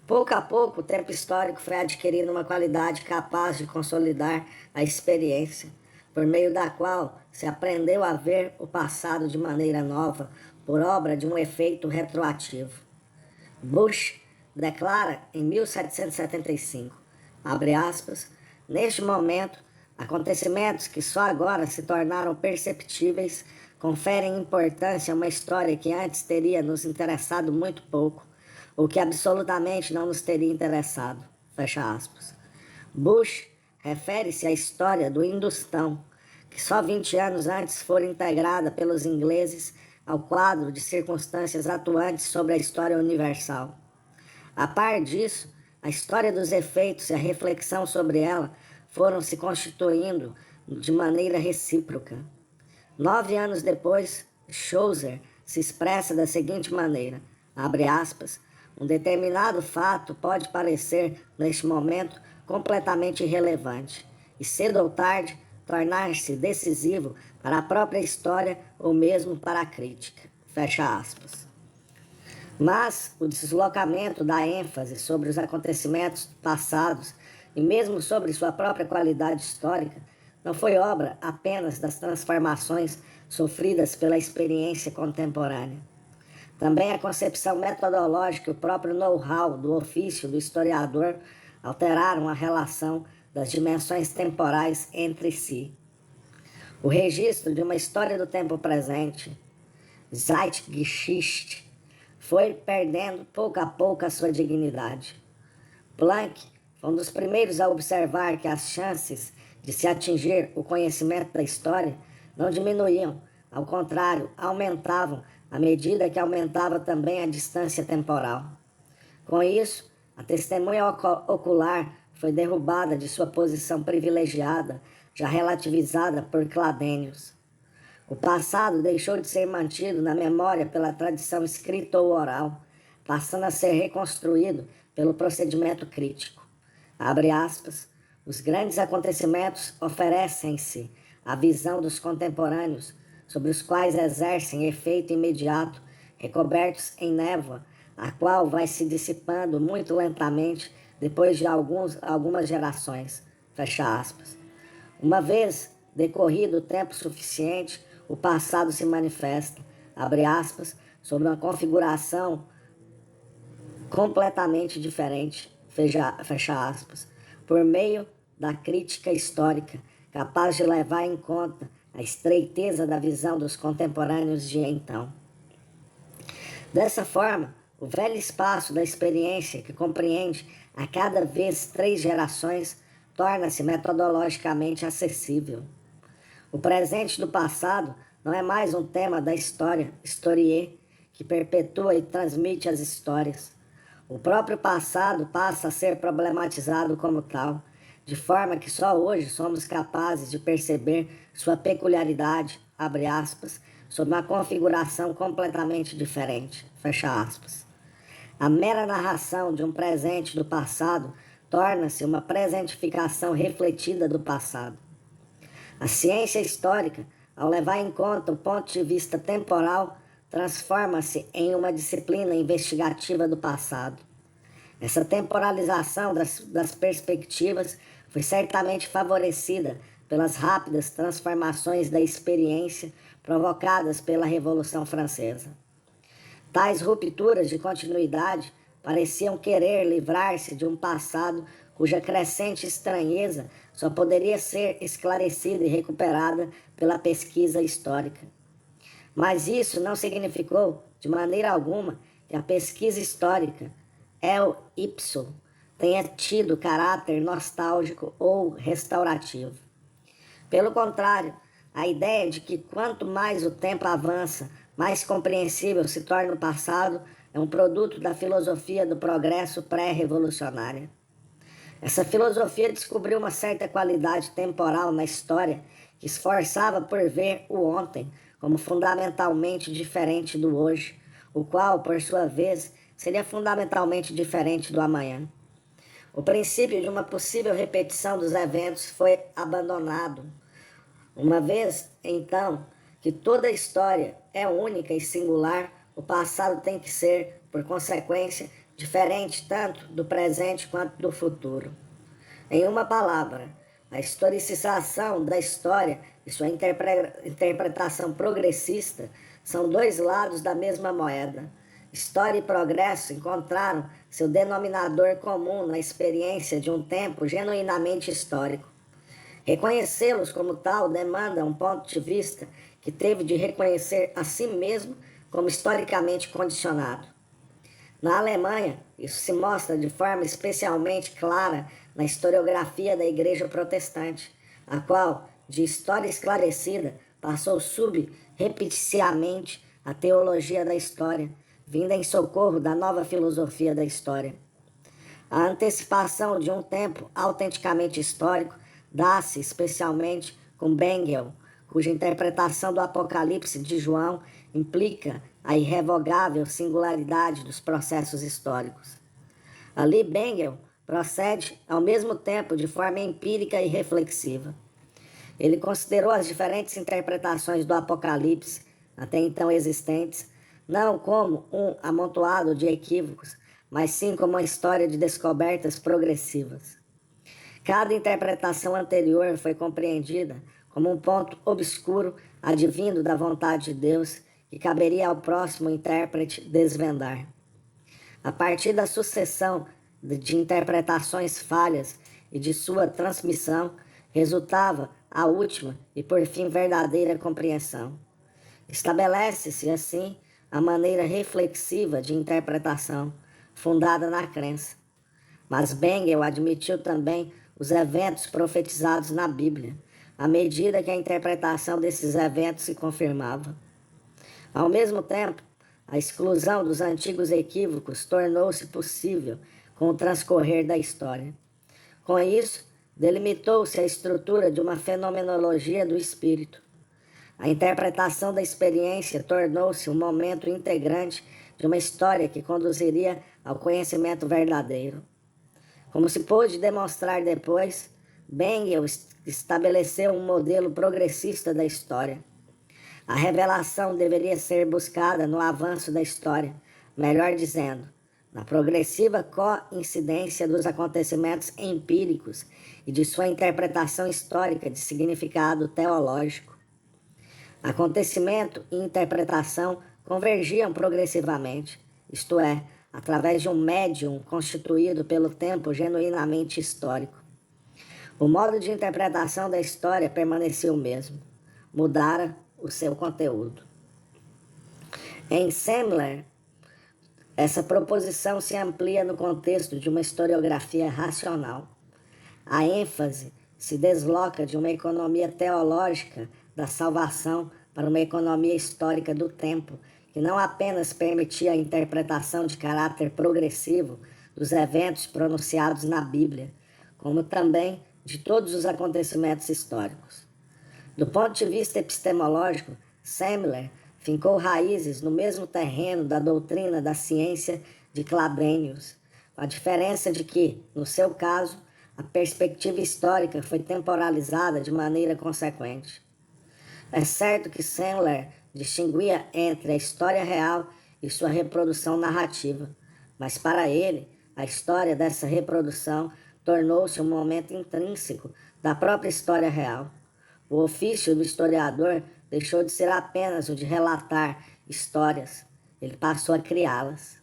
Pouco a pouco, o tempo histórico foi adquirindo uma qualidade capaz de consolidar a experiência, por meio da qual se aprendeu a ver o passado de maneira nova, por obra de um efeito retroativo. Bush declara em 1775, abre aspas, neste momento, acontecimentos que só agora se tornaram perceptíveis conferem importância a uma história que antes teria nos interessado muito pouco, ou que absolutamente não nos teria interessado. Fecha aspas. Bush refere-se à história do Hindustão, que só 20 anos antes fora integrada pelos ingleses ao quadro de circunstâncias atuantes sobre a história universal. A par disso, a história dos efeitos e a reflexão sobre ela foram se constituindo de maneira recíproca. 9 anos depois, Chaucer se expressa da seguinte maneira, abre aspas, um determinado fato pode parecer, neste momento, completamente irrelevante, e cedo ou tarde tornar-se decisivo para a própria história ou mesmo para a crítica. Fecha aspas. Mas o deslocamento da ênfase sobre os acontecimentos passados e mesmo sobre sua própria qualidade histórica não foi obra apenas das transformações sofridas pela experiência contemporânea. Também a concepção metodológica e o próprio know-how do ofício do historiador alteraram a relação das dimensões temporais entre si. O registro de uma história do tempo presente, Zeitgeschichte, foi perdendo pouco a pouco a sua dignidade. Planck foi um dos primeiros a observar que as chances de se atingir o conhecimento da história não diminuíam, ao contrário, aumentavam à medida que aumentava também a distância temporal. Com isso, a testemunha ocular foi derrubada de sua posição privilegiada, já relativizada por Cladênios. O passado deixou de ser mantido na memória pela tradição escrita ou oral, passando a ser reconstruído pelo procedimento crítico. Abre aspas, os grandes acontecimentos oferecem-se à visão dos contemporâneos, sobre os quais exercem efeito imediato, recobertos em névoa, a qual vai se dissipando muito lentamente depois de algumas gerações. Fecha aspas. Uma vez decorrido o tempo suficiente, o passado se manifesta, abre aspas, sobre uma configuração completamente diferente, fecha aspas, por meio da crítica histórica, capaz de levar em conta a estreiteza da visão dos contemporâneos de então. Dessa forma, o velho espaço da experiência, que compreende a cada vez 3 gerações, torna-se metodologicamente acessível. O presente do passado não é mais um tema da história, historier, que perpetua e transmite as histórias. O próprio passado passa a ser problematizado como tal, de forma que só hoje somos capazes de perceber sua peculiaridade, abre aspas, sob uma configuração completamente diferente, fecha aspas. A mera narração de um presente do passado torna-se uma presentificação refletida do passado. A ciência histórica, ao levar em conta o ponto de vista temporal, transforma-se em uma disciplina investigativa do passado. Essa temporalização das perspectivas foi certamente favorecida pelas rápidas transformações da experiência provocadas pela Revolução Francesa. Tais rupturas de continuidade pareciam querer livrar-se de um passado cuja crescente estranheza só poderia ser esclarecida e recuperada pela pesquisa histórica. Mas isso não significou, de maneira alguma, que a pesquisa histórica, el ipso, tenha tido caráter nostálgico ou restaurativo. Pelo contrário, a ideia de que quanto mais o tempo avança, mais compreensível se torna o passado, é um produto da filosofia do progresso pré-revolucionária. Essa filosofia descobriu uma certa qualidade temporal na história que esforçava por ver o ontem como fundamentalmente diferente do hoje, o qual, por sua vez, seria fundamentalmente diferente do amanhã. O princípio de uma possível repetição dos eventos foi abandonado. Uma vez, então, que toda a história é única e singular, o passado tem que ser, por consequência, diferente tanto do presente quanto do futuro. Em uma palavra, a historicização da história e sua interpretação progressista são dois lados da mesma moeda. História e progresso encontraram seu denominador comum na experiência de um tempo genuinamente histórico. Reconhecê-los como tal demanda um ponto de vista que teve de reconhecer a si mesmo como historicamente condicionado. Na Alemanha, isso se mostra de forma especialmente clara na historiografia da Igreja Protestante, a qual, de história esclarecida, passou subrepticiamente a teologia da história, vinda em socorro da nova filosofia da história. A antecipação de um tempo autenticamente histórico dá-se especialmente com Bengel, cuja interpretação do Apocalipse de João implica a irrevogável singularidade dos processos históricos. Ali, Bengel procede ao mesmo tempo de forma empírica e reflexiva. Ele considerou as diferentes interpretações do Apocalipse, até então existentes, não como um amontoado de equívocos, mas sim como uma história de descobertas progressivas. Cada interpretação anterior foi compreendida como um ponto obscuro advindo da vontade de Deus que caberia ao próximo intérprete desvendar. A partir da sucessão de interpretações falhas e de sua transmissão, resultava a última e por fim verdadeira compreensão. Estabelece-se assim a maneira reflexiva de interpretação, fundada na crença. Mas Bengel admitiu também os eventos profetizados na Bíblia, à medida que a interpretação desses eventos se confirmava. Ao mesmo tempo, a exclusão dos antigos equívocos tornou-se possível com o transcorrer da história. Com isso, delimitou-se a estrutura de uma fenomenologia do espírito. A interpretação da experiência tornou-se um momento integrante de uma história que conduziria ao conhecimento verdadeiro. Como se pôde demonstrar depois, Bengel estabeleceu um modelo progressista da história. A revelação deveria ser buscada no avanço da história, melhor dizendo, na progressiva coincidência dos acontecimentos empíricos e de sua interpretação histórica de significado teológico. Acontecimento e interpretação convergiam progressivamente, isto é, através de um médium constituído pelo tempo genuinamente histórico. O modo de interpretação da história permaneceu o mesmo, mudara o seu conteúdo. Em Semler, essa proposição se amplia no contexto de uma historiografia racional. A ênfase se desloca de uma economia teológica da salvação para uma economia histórica do tempo, que não apenas permitia a interpretação de caráter progressivo dos eventos pronunciados na Bíblia, como também de todos os acontecimentos históricos. Do ponto de vista epistemológico, Semler fincou raízes no mesmo terreno da doutrina da ciência de Clabrainius, com a diferença de que, no seu caso, a perspectiva histórica foi temporalizada de maneira consequente. É certo que Semler distinguia entre a história real e sua reprodução narrativa, mas para ele, a história dessa reprodução tornou-se um momento intrínseco da própria história real. O ofício do historiador deixou de ser apenas o de relatar histórias, ele passou a criá-las.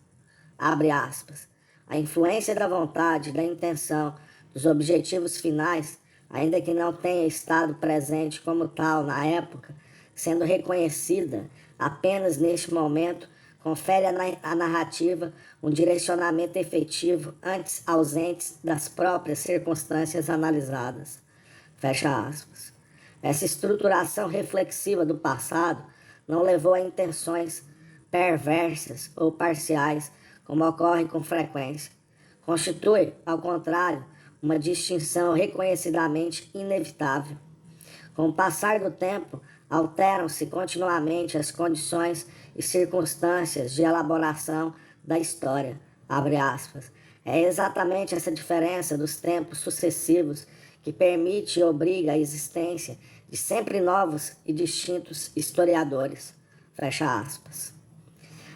Abre aspas. A influência da vontade, da intenção, dos objetivos finais, ainda que não tenha estado presente como tal na época, sendo reconhecida apenas neste momento, confere à narrativa um direcionamento efetivo antes ausentes das próprias circunstâncias analisadas. Fecha aspas. Essa estruturação reflexiva do passado não levou a intenções perversas ou parciais, como ocorre com frequência. Constitui, ao contrário, uma distinção reconhecidamente inevitável. Com o passar do tempo, alteram-se continuamente as condições e circunstâncias de elaboração da história. Abre aspas. É exatamente essa diferença dos tempos sucessivos que permite e obriga a existência de sempre novos e distintos historiadores. Fecha aspas.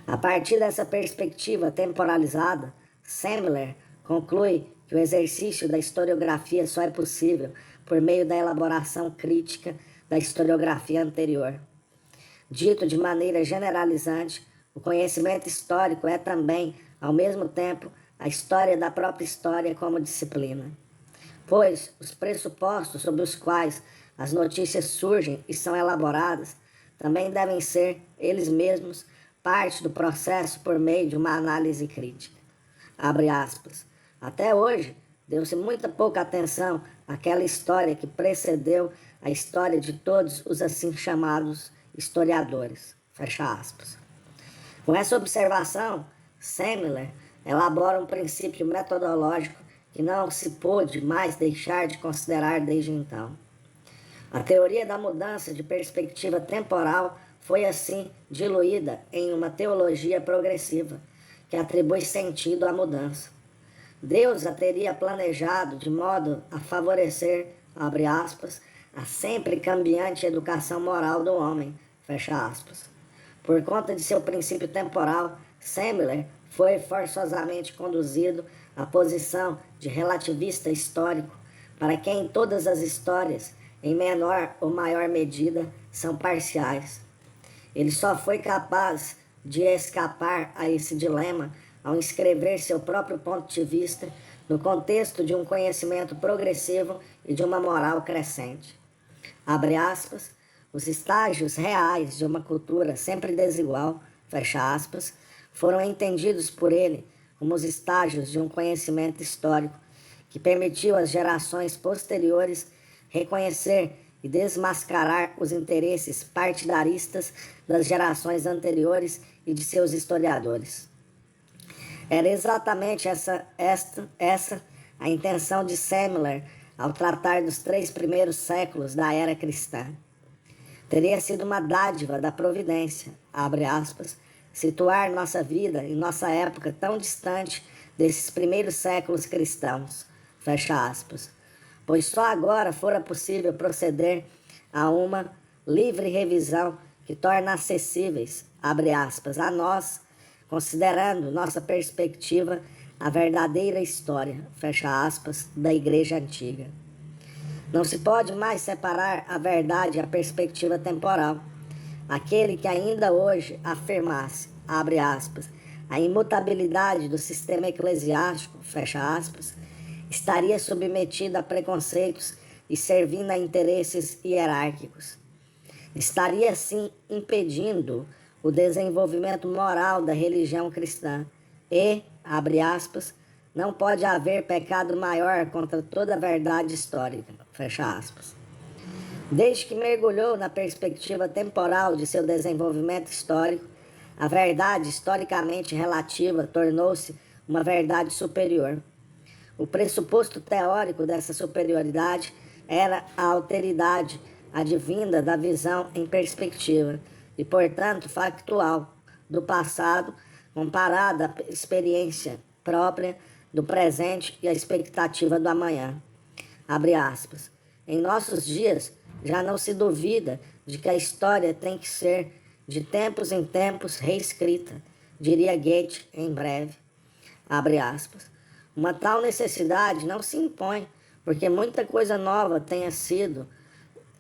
A partir dessa perspectiva temporalizada, Semler conclui que o exercício da historiografia só é possível por meio da elaboração crítica da historiografia anterior. Dito de maneira generalizante, o conhecimento histórico é também, ao mesmo tempo, a história da própria história como disciplina. Pois os pressupostos sobre os quais as notícias surgem e são elaboradas também devem ser, eles mesmos, parte do processo por meio de uma análise crítica. Abre aspas. Até hoje, deu-se muita pouca atenção àquela história que precedeu a história de todos os assim chamados historiadores. Fecha aspas. Com essa observação, Semler elabora um princípio metodológico que não se pôde mais deixar de considerar desde então. A teoria da mudança de perspectiva temporal foi assim diluída em uma teologia progressiva que atribui sentido à mudança. Deus a teria planejado de modo a favorecer, abre aspas, a sempre cambiante educação moral do homem, fecha aspas. Por conta de seu princípio temporal, Semler foi forçosamente conduzido à posição de relativista histórico, para quem todas as histórias, em menor ou maior medida, são parciais. Ele só foi capaz de escapar a esse dilema ao inscrever seu próprio ponto de vista no contexto de um conhecimento progressivo e de uma moral crescente. Abre aspas, os estágios reais de uma cultura sempre desigual, fecha aspas, foram entendidos por ele como os estágios de um conhecimento histórico que permitiu às gerações posteriores reconhecer e desmascarar os interesses partidaristas das gerações anteriores e de seus historiadores. Era exatamente essa a intenção de Semler ao tratar dos 3 primeiros séculos da era cristã. Teria sido uma dádiva da providência, abre aspas, situar nossa vida e nossa época tão distante desses primeiros séculos cristãos, fecha aspas, pois só agora fora possível proceder a uma livre revisão que torna acessíveis, abre aspas, a nós, considerando nossa perspectiva, a verdadeira história, fecha aspas, da Igreja Antiga. Não se pode mais separar a verdade e a perspectiva temporal. Aquele que ainda hoje afirmasse, abre aspas, a imutabilidade do sistema eclesiástico, fecha aspas, estaria submetido a preconceitos e servindo a interesses hierárquicos. Estaria, assim, impedindo o desenvolvimento moral da religião cristã e, abre aspas, não pode haver pecado maior contra toda a verdade histórica, fecha aspas. Desde que mergulhou na perspectiva temporal de seu desenvolvimento histórico, a verdade historicamente relativa tornou-se uma verdade superior. O pressuposto teórico dessa superioridade era a alteridade advinda da visão em perspectiva e, portanto, factual do passado comparada à experiência própria do presente e à expectativa do amanhã. Abre aspas. Em nossos dias, já não se duvida de que a história tem que ser, de tempos em tempos, reescrita, diria Goethe em breve. Abre aspas. Uma tal necessidade não se impõe, porque muita coisa nova tenha sido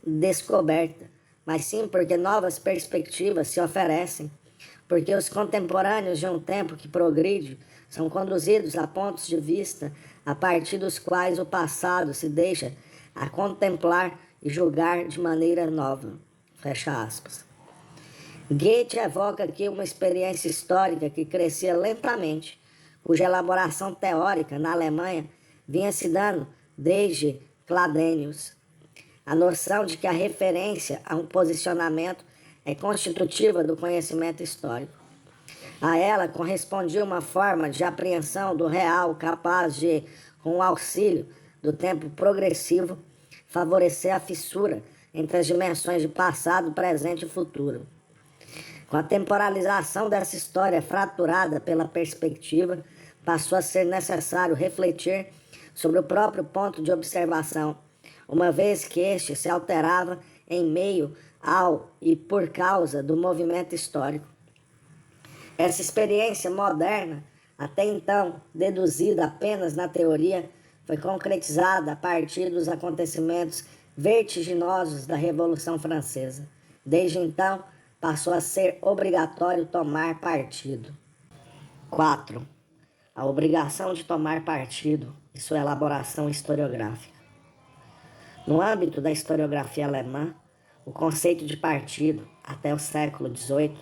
descoberta, mas sim porque novas perspectivas se oferecem, porque os contemporâneos de um tempo que progride são conduzidos a pontos de vista a partir dos quais o passado se deixa a contemplar e julgar de maneira nova. Fecha aspas. Goethe evoca aqui uma experiência histórica que crescia lentamente, cuja elaboração teórica na Alemanha vinha se dando desde Cladenius. A noção de que a referência a um posicionamento é constitutiva do conhecimento histórico. A ela correspondia uma forma de apreensão do real capaz de, com o auxílio do tempo progressivo, favorecer a fissura entre as dimensões de passado, presente e futuro. Com a temporalização dessa história fraturada pela perspectiva, passou a ser necessário refletir sobre o próprio ponto de observação, uma vez que este se alterava em meio ao e por causa do movimento histórico. Essa experiência moderna, até então deduzida apenas na teoria, foi concretizada a partir dos acontecimentos vertiginosos da Revolução Francesa. Desde então, passou a ser obrigatório tomar partido. 4. A obrigação de tomar partido e sua elaboração historiográfica. No âmbito da historiografia alemã, o conceito de partido, até o século XVIII,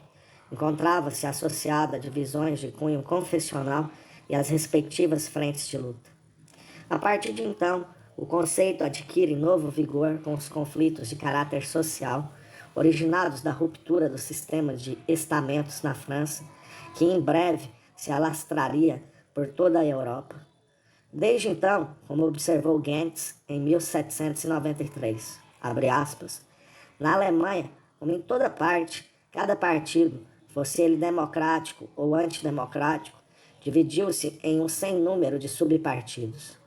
encontrava-se associado a divisões de cunho confessional e às respectivas frentes de luta. A partir de então, o conceito adquire novo vigor com os conflitos de caráter social, originados da ruptura do sistema de estamentos na França, que em breve se alastraria por toda a Europa. Desde então, como observou Gentz em 1793, abre aspas, na Alemanha, como em toda parte, cada partido, fosse ele democrático ou antidemocrático, dividiu-se em um sem número de subpartidos.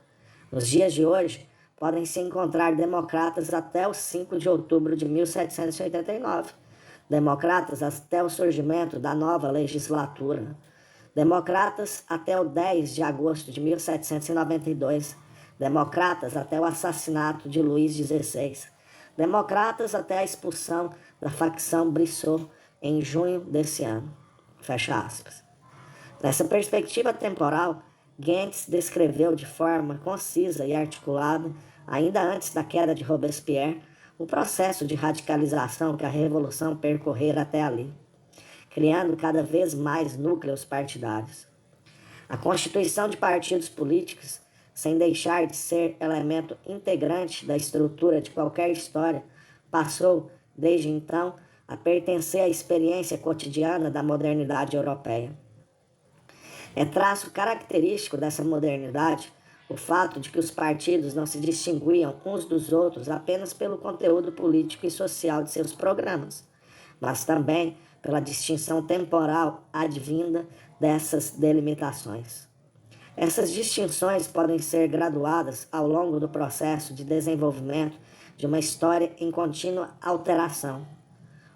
Nos dias de hoje, podem-se encontrar democratas até o 5 de outubro de 1789, democratas até o surgimento da nova legislatura, democratas até o 10 de agosto de 1792, democratas até o assassinato de Luís XVI, democratas até a expulsão da facção Brissot em junho desse ano. Fecha aspas. Nessa perspectiva temporal, Gentz descreveu de forma concisa e articulada, ainda antes da queda de Robespierre, o processo de radicalização que a Revolução percorrera até ali, criando cada vez mais núcleos partidários. A constituição de partidos políticos, sem deixar de ser elemento integrante da estrutura de qualquer história, passou, desde então, a pertencer à experiência cotidiana da modernidade europeia. É traço característico dessa modernidade o fato de que os partidos não se distinguiam uns dos outros apenas pelo conteúdo político e social de seus programas, mas também pela distinção temporal advinda dessas delimitações. Essas distinções podem ser graduadas ao longo do processo de desenvolvimento de uma história em contínua alteração.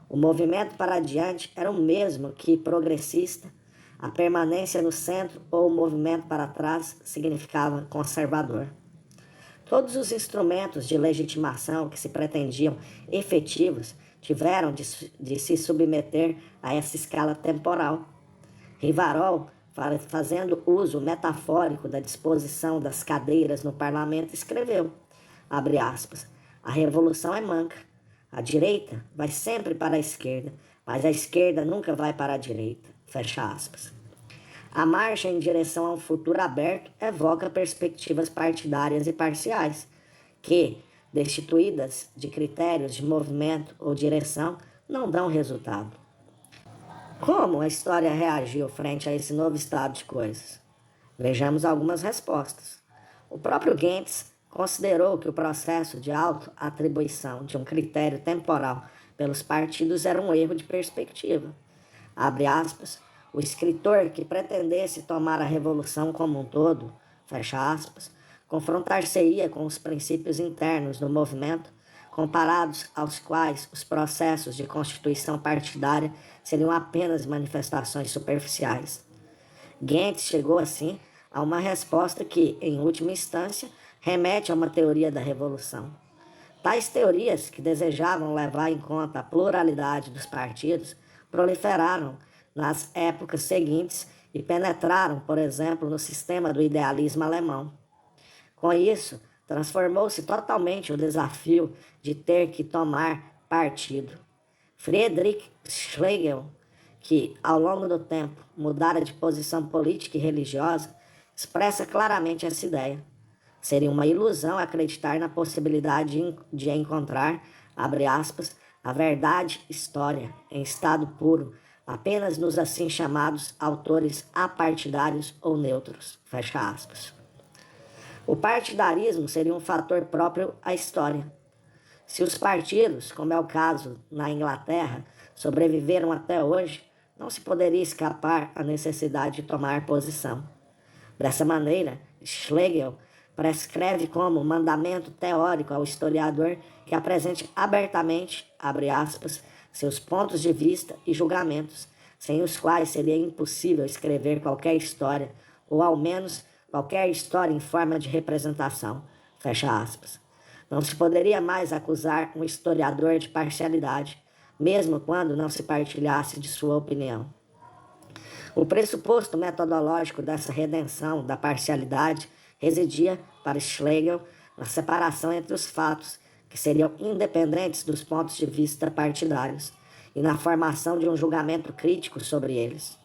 O movimento para adiante era o mesmo que progressista, a permanência no centro ou o movimento para trás significava conservador. Todos os instrumentos de legitimação que se pretendiam efetivos tiveram de se submeter a essa escala temporal. Rivarol, fazendo uso metafórico da disposição das cadeiras no parlamento, escreveu, abre aspas, a revolução é manca. A direita vai sempre para a esquerda, mas a esquerda nunca vai para a direita. Fecha aspas. A marcha em direção a um futuro aberto evoca perspectivas partidárias e parciais, que, destituídas de critérios de movimento ou direção, não dão resultado. Como a história reagiu frente a esse novo estado de coisas? Vejamos algumas respostas. O próprio Gentz considerou que o processo de autoatribuição de um critério temporal pelos partidos era um erro de perspectiva. Abre aspas, o escritor que pretendesse tomar a revolução como um todo, fecha aspas, confrontar-se-ia com os princípios internos do movimento, comparados aos quais os processos de constituição partidária seriam apenas manifestações superficiais. Gentz chegou, assim, a uma resposta que, em última instância, remete a uma teoria da revolução. Tais teorias, que desejavam levar em conta a pluralidade dos partidos, proliferaram nas épocas seguintes e penetraram, por exemplo, no sistema do idealismo alemão. Com isso, transformou-se totalmente o desafio de ter que tomar partido. Friedrich Schlegel, que, ao longo do tempo, mudara de posição política e religiosa, expressa claramente essa ideia. Seria uma ilusão acreditar na possibilidade de encontrar, abre aspas, a verdade história, em estado puro, apenas nos assim chamados autores apartidários ou neutros, fecha aspas. O partidarismo seria um fator próprio à história. Se os partidos, como é o caso na Inglaterra, sobreviveram até hoje, não se poderia escapar à necessidade de tomar posição. Dessa maneira, Schlegel prescreve como mandamento teórico ao historiador que apresente abertamente, abre aspas, seus pontos de vista e julgamentos, sem os quais seria impossível escrever qualquer história, ou ao menos qualquer história em forma de representação, fecha aspas. Não se poderia mais acusar um historiador de parcialidade, mesmo quando não se partilhasse de sua opinião. O pressuposto metodológico dessa redenção da parcialidade residia, para Schlegel, na separação entre os fatos, que seriam independentes dos pontos de vista partidários, e na formação de um julgamento crítico sobre eles.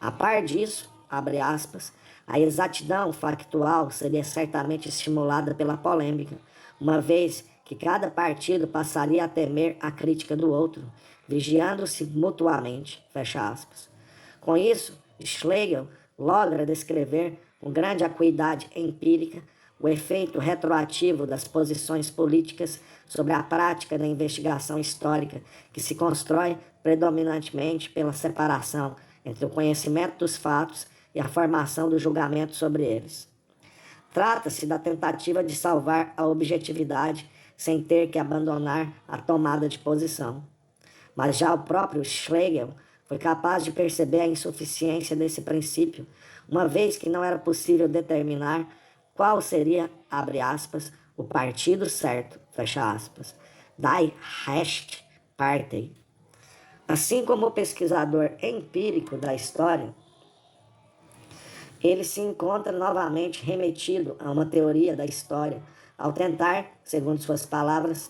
A par disso, abre aspas, a exatidão factual seria certamente estimulada pela polêmica, uma vez que cada partido passaria a temer a crítica do outro, vigiando-se mutuamente, fecha aspas. Com isso, Schlegel logra descrever com grande acuidade empírica o efeito retroativo das posições políticas sobre a prática da investigação histórica, que se constrói predominantemente pela separação entre o conhecimento dos fatos e a formação do julgamento sobre eles. Trata-se da tentativa de salvar a objetividade sem ter que abandonar a tomada de posição. Mas já o próprio Schlegel foi capaz de perceber a insuficiência desse princípio, uma vez que não era possível determinar qual seria, abre aspas, o partido certo, fecha aspas, Die Rechte Partei. Assim como o pesquisador empírico da história, ele se encontra novamente remetido a uma teoria da história, ao tentar, segundo suas palavras,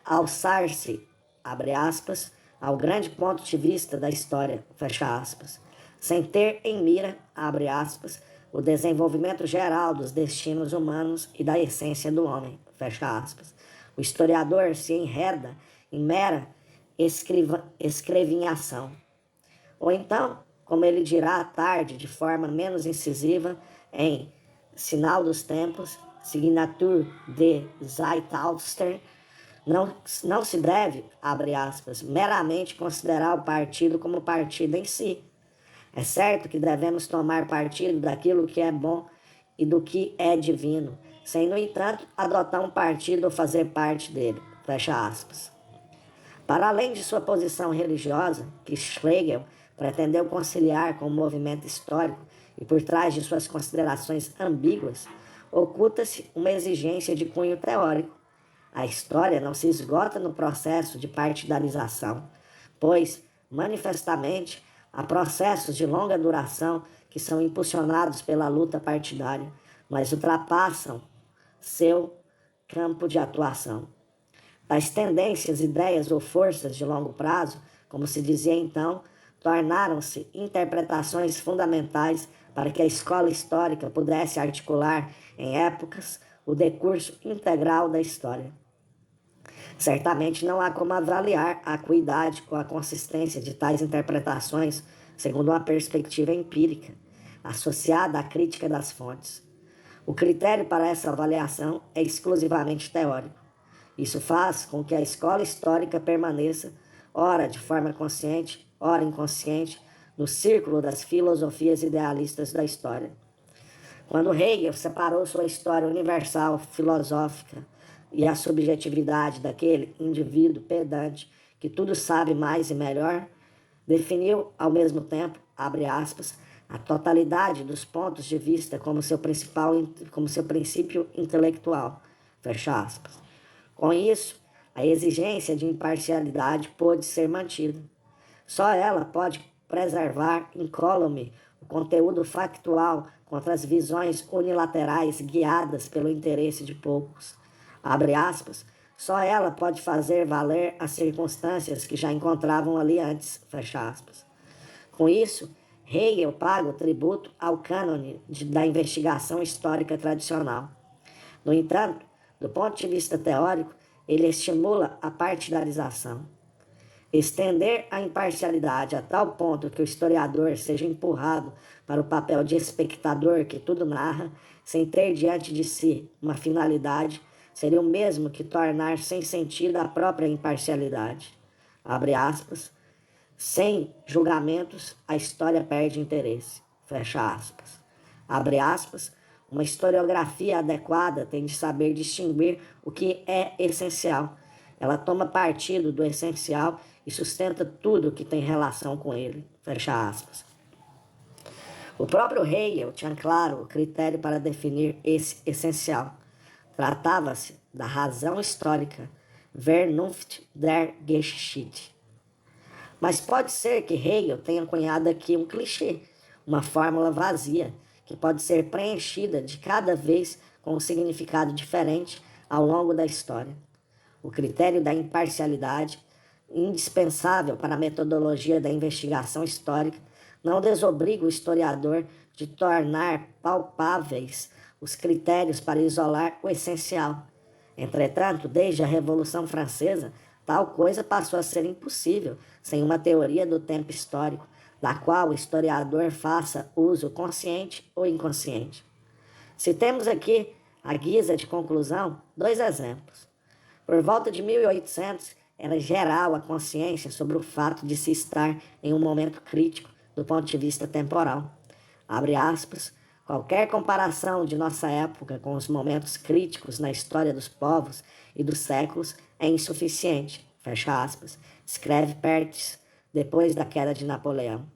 alçar-se, abre aspas, ao grande ponto de vista da história, fecha aspas, sem ter em mira, abre aspas, o desenvolvimento geral dos destinos humanos e da essência do homem, fecha aspas. O historiador se enreda em mera escrevinhação. Ou então, como ele dirá à tarde, de forma menos incisiva, em Sinal dos Tempos, Signature de Zeitalster, não se deve, abre aspas, meramente considerar o partido como partido em si. É certo que devemos tomar partido daquilo que é bom e do que é divino, sem, no entanto, adotar um partido ou fazer parte dele, fecha aspas. Para além de sua posição religiosa, que Schlegel pretendeu conciliar com o movimento histórico e por trás de suas considerações ambíguas, oculta-se uma exigência de cunho teórico. A história não se esgota no processo de partidarização, pois, manifestamente, há processos de longa duração que são impulsionados pela luta partidária, mas ultrapassam seu campo de atuação. Tais tendências, ideias ou forças de longo prazo, como se dizia então, tornaram-se interpretações fundamentais para que a escola histórica pudesse articular em épocas o decurso integral da história. Certamente não há como avaliar a acuidade ou a consistência de tais interpretações segundo uma perspectiva empírica, associada à crítica das fontes. O critério para essa avaliação é exclusivamente teórico. Isso faz com que a escola histórica permaneça, ora de forma consciente, ora inconsciente, no círculo das filosofias idealistas da história. Quando Hegel separou sua história universal filosófica e a subjetividade daquele indivíduo pedante que tudo sabe mais e melhor, definiu ao mesmo tempo, abre aspas, a totalidade dos pontos de vista como seu princípio intelectual, fecha aspas. Com isso, a exigência de imparcialidade pôde ser mantida. Só ela pode preservar incólume o conteúdo factual contra as visões unilaterais guiadas pelo interesse de poucos. Abre aspas, só ela pode fazer valer as circunstâncias que já encontravam ali antes, fecha aspas. Com isso, Hegel paga o tributo ao cânone da investigação histórica tradicional. No entanto, do ponto de vista teórico, ele estimula a partidarização. Estender a imparcialidade a tal ponto que o historiador seja empurrado para o papel de espectador que tudo narra, sem ter diante de si uma finalidade, seria o mesmo que tornar sem sentido a própria imparcialidade. Abre aspas. Sem julgamentos, a história perde interesse. Fecha aspas. Abre aspas. Uma historiografia adequada tem de saber distinguir o que é essencial. Ela toma partido do essencial e sustenta tudo que tem relação com ele. Fecha aspas. O próprio Hegel tinha claro o critério para definir esse essencial. Tratava-se da razão histórica, Vernunft der Geschichte. Mas pode ser que Hegel tenha cunhado aqui um clichê, uma fórmula vazia, que pode ser preenchida de cada vez com um significado diferente ao longo da história. O critério da imparcialidade, indispensável para a metodologia da investigação histórica, não desobriga o historiador de tornar palpáveis os critérios para isolar o essencial. Entretanto, desde a Revolução Francesa, tal coisa passou a ser impossível sem uma teoria do tempo histórico, da qual o historiador faça uso consciente ou inconsciente. Citemos aqui, à guisa de conclusão, 2 exemplos. Por volta de 1800, era geral a consciência sobre o fato de se estar em um momento crítico do ponto de vista temporal. Abre aspas, qualquer comparação de nossa época com os momentos críticos na história dos povos e dos séculos é insuficiente, fecha aspas, escreve Perthes depois da queda de Napoleão.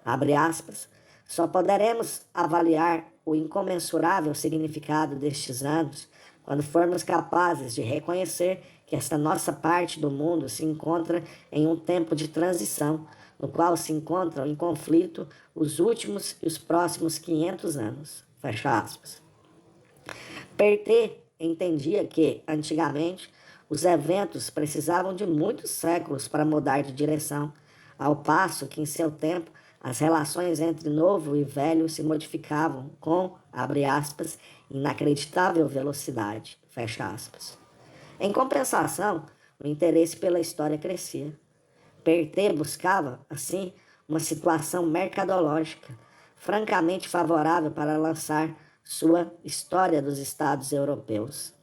Abre aspas, só poderemos avaliar o incomensurável significado destes anos quando formos capazes de reconhecer que esta nossa parte do mundo se encontra em um tempo de transição, no qual se encontram em conflito os últimos e os próximos 500 anos. Fecha aspas. Perthes entendia que, antigamente, os eventos precisavam de muitos séculos para mudar de direção, ao passo que, em seu tempo, as relações entre novo e velho se modificavam com, abre aspas, inacreditável velocidade, fecha aspas. Em compensação, o interesse pela história crescia. Perthes buscava, assim, uma situação mercadológica, francamente favorável para lançar sua História dos Estados Europeus.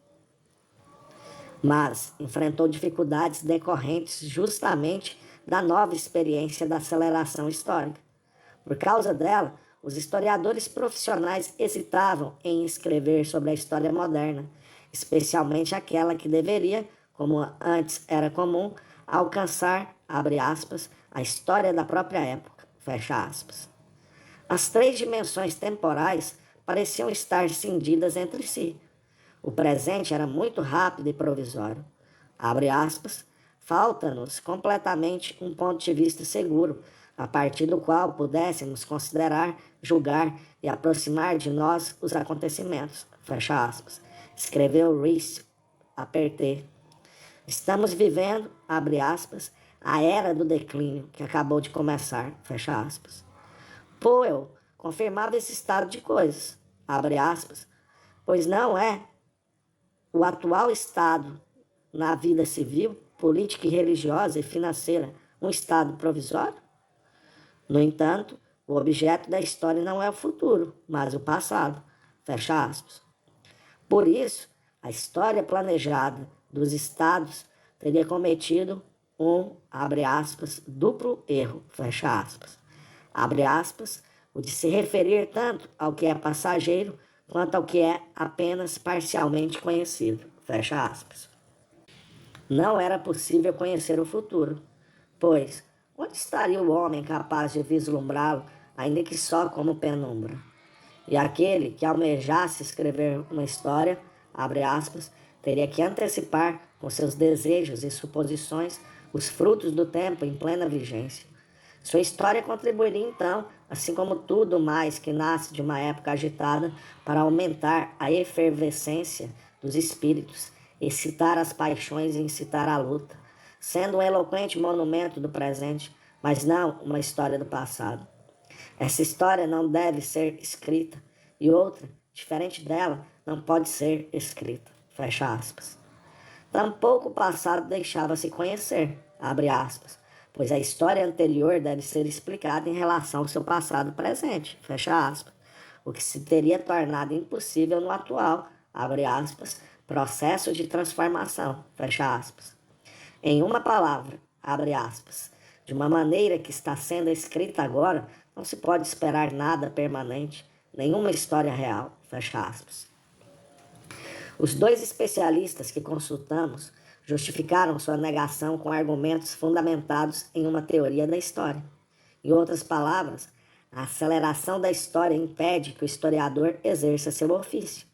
Mas enfrentou dificuldades decorrentes justamente da nova experiência da aceleração histórica. Por causa dela, os historiadores profissionais hesitavam em escrever sobre a história moderna, especialmente aquela que deveria, como antes era comum, alcançar, abre aspas, a história da própria época, fecha aspas. As 3 dimensões temporais pareciam estar cindidas entre si. O presente era muito rápido e provisório. Abre aspas, falta-nos completamente um ponto de vista seguro, a partir do qual pudéssemos considerar, julgar e aproximar de nós os acontecimentos. Fecha aspas. Escreveu Rees a Perthes. Estamos vivendo, abre aspas, a era do declínio que acabou de começar. Fecha aspas. Poel confirmava esse estado de coisas, abre aspas, pois não é o atual estado na vida civil, política e religiosa e financeira um estado provisório? No entanto, o objeto da história não é o futuro, mas o passado. fecha aspas. Por isso, a história planejada dos estados teria cometido abre aspas, duplo erro, fecha aspas. Abre aspas, o de se referir tanto ao que é passageiro quanto ao que é apenas parcialmente conhecido, fecha aspas. Não era possível conhecer o futuro, pois onde estaria o homem capaz de vislumbrá-lo, ainda que só como penumbra? E aquele que almejasse escrever uma história, abre aspas, teria que antecipar com seus desejos e suposições os frutos do tempo em plena vigência. Sua história contribuiria então, assim como tudo mais que nasce de uma época agitada, para aumentar a efervescência dos espíritos, excitar as paixões e incitar a luta, sendo um eloquente monumento do presente, mas não uma história do passado. Essa história não deve ser escrita, e outra, diferente dela, não pode ser escrita, fecha aspas. Tampouco o passado deixava-se conhecer, abre aspas, pois a história anterior deve ser explicada em relação ao seu passado presente, fecha aspas, o que se teria tornado impossível no atual, abre aspas, processo de transformação, fecha aspas. Em uma palavra, abre aspas, de uma maneira que está sendo escrita agora, não se pode esperar nada permanente, nenhuma história real, fecha aspas. Os dois especialistas que consultamos justificaram sua negação com argumentos fundamentados em uma teoria da história. Em outras palavras, a aceleração da história impede que o historiador exerça seu ofício.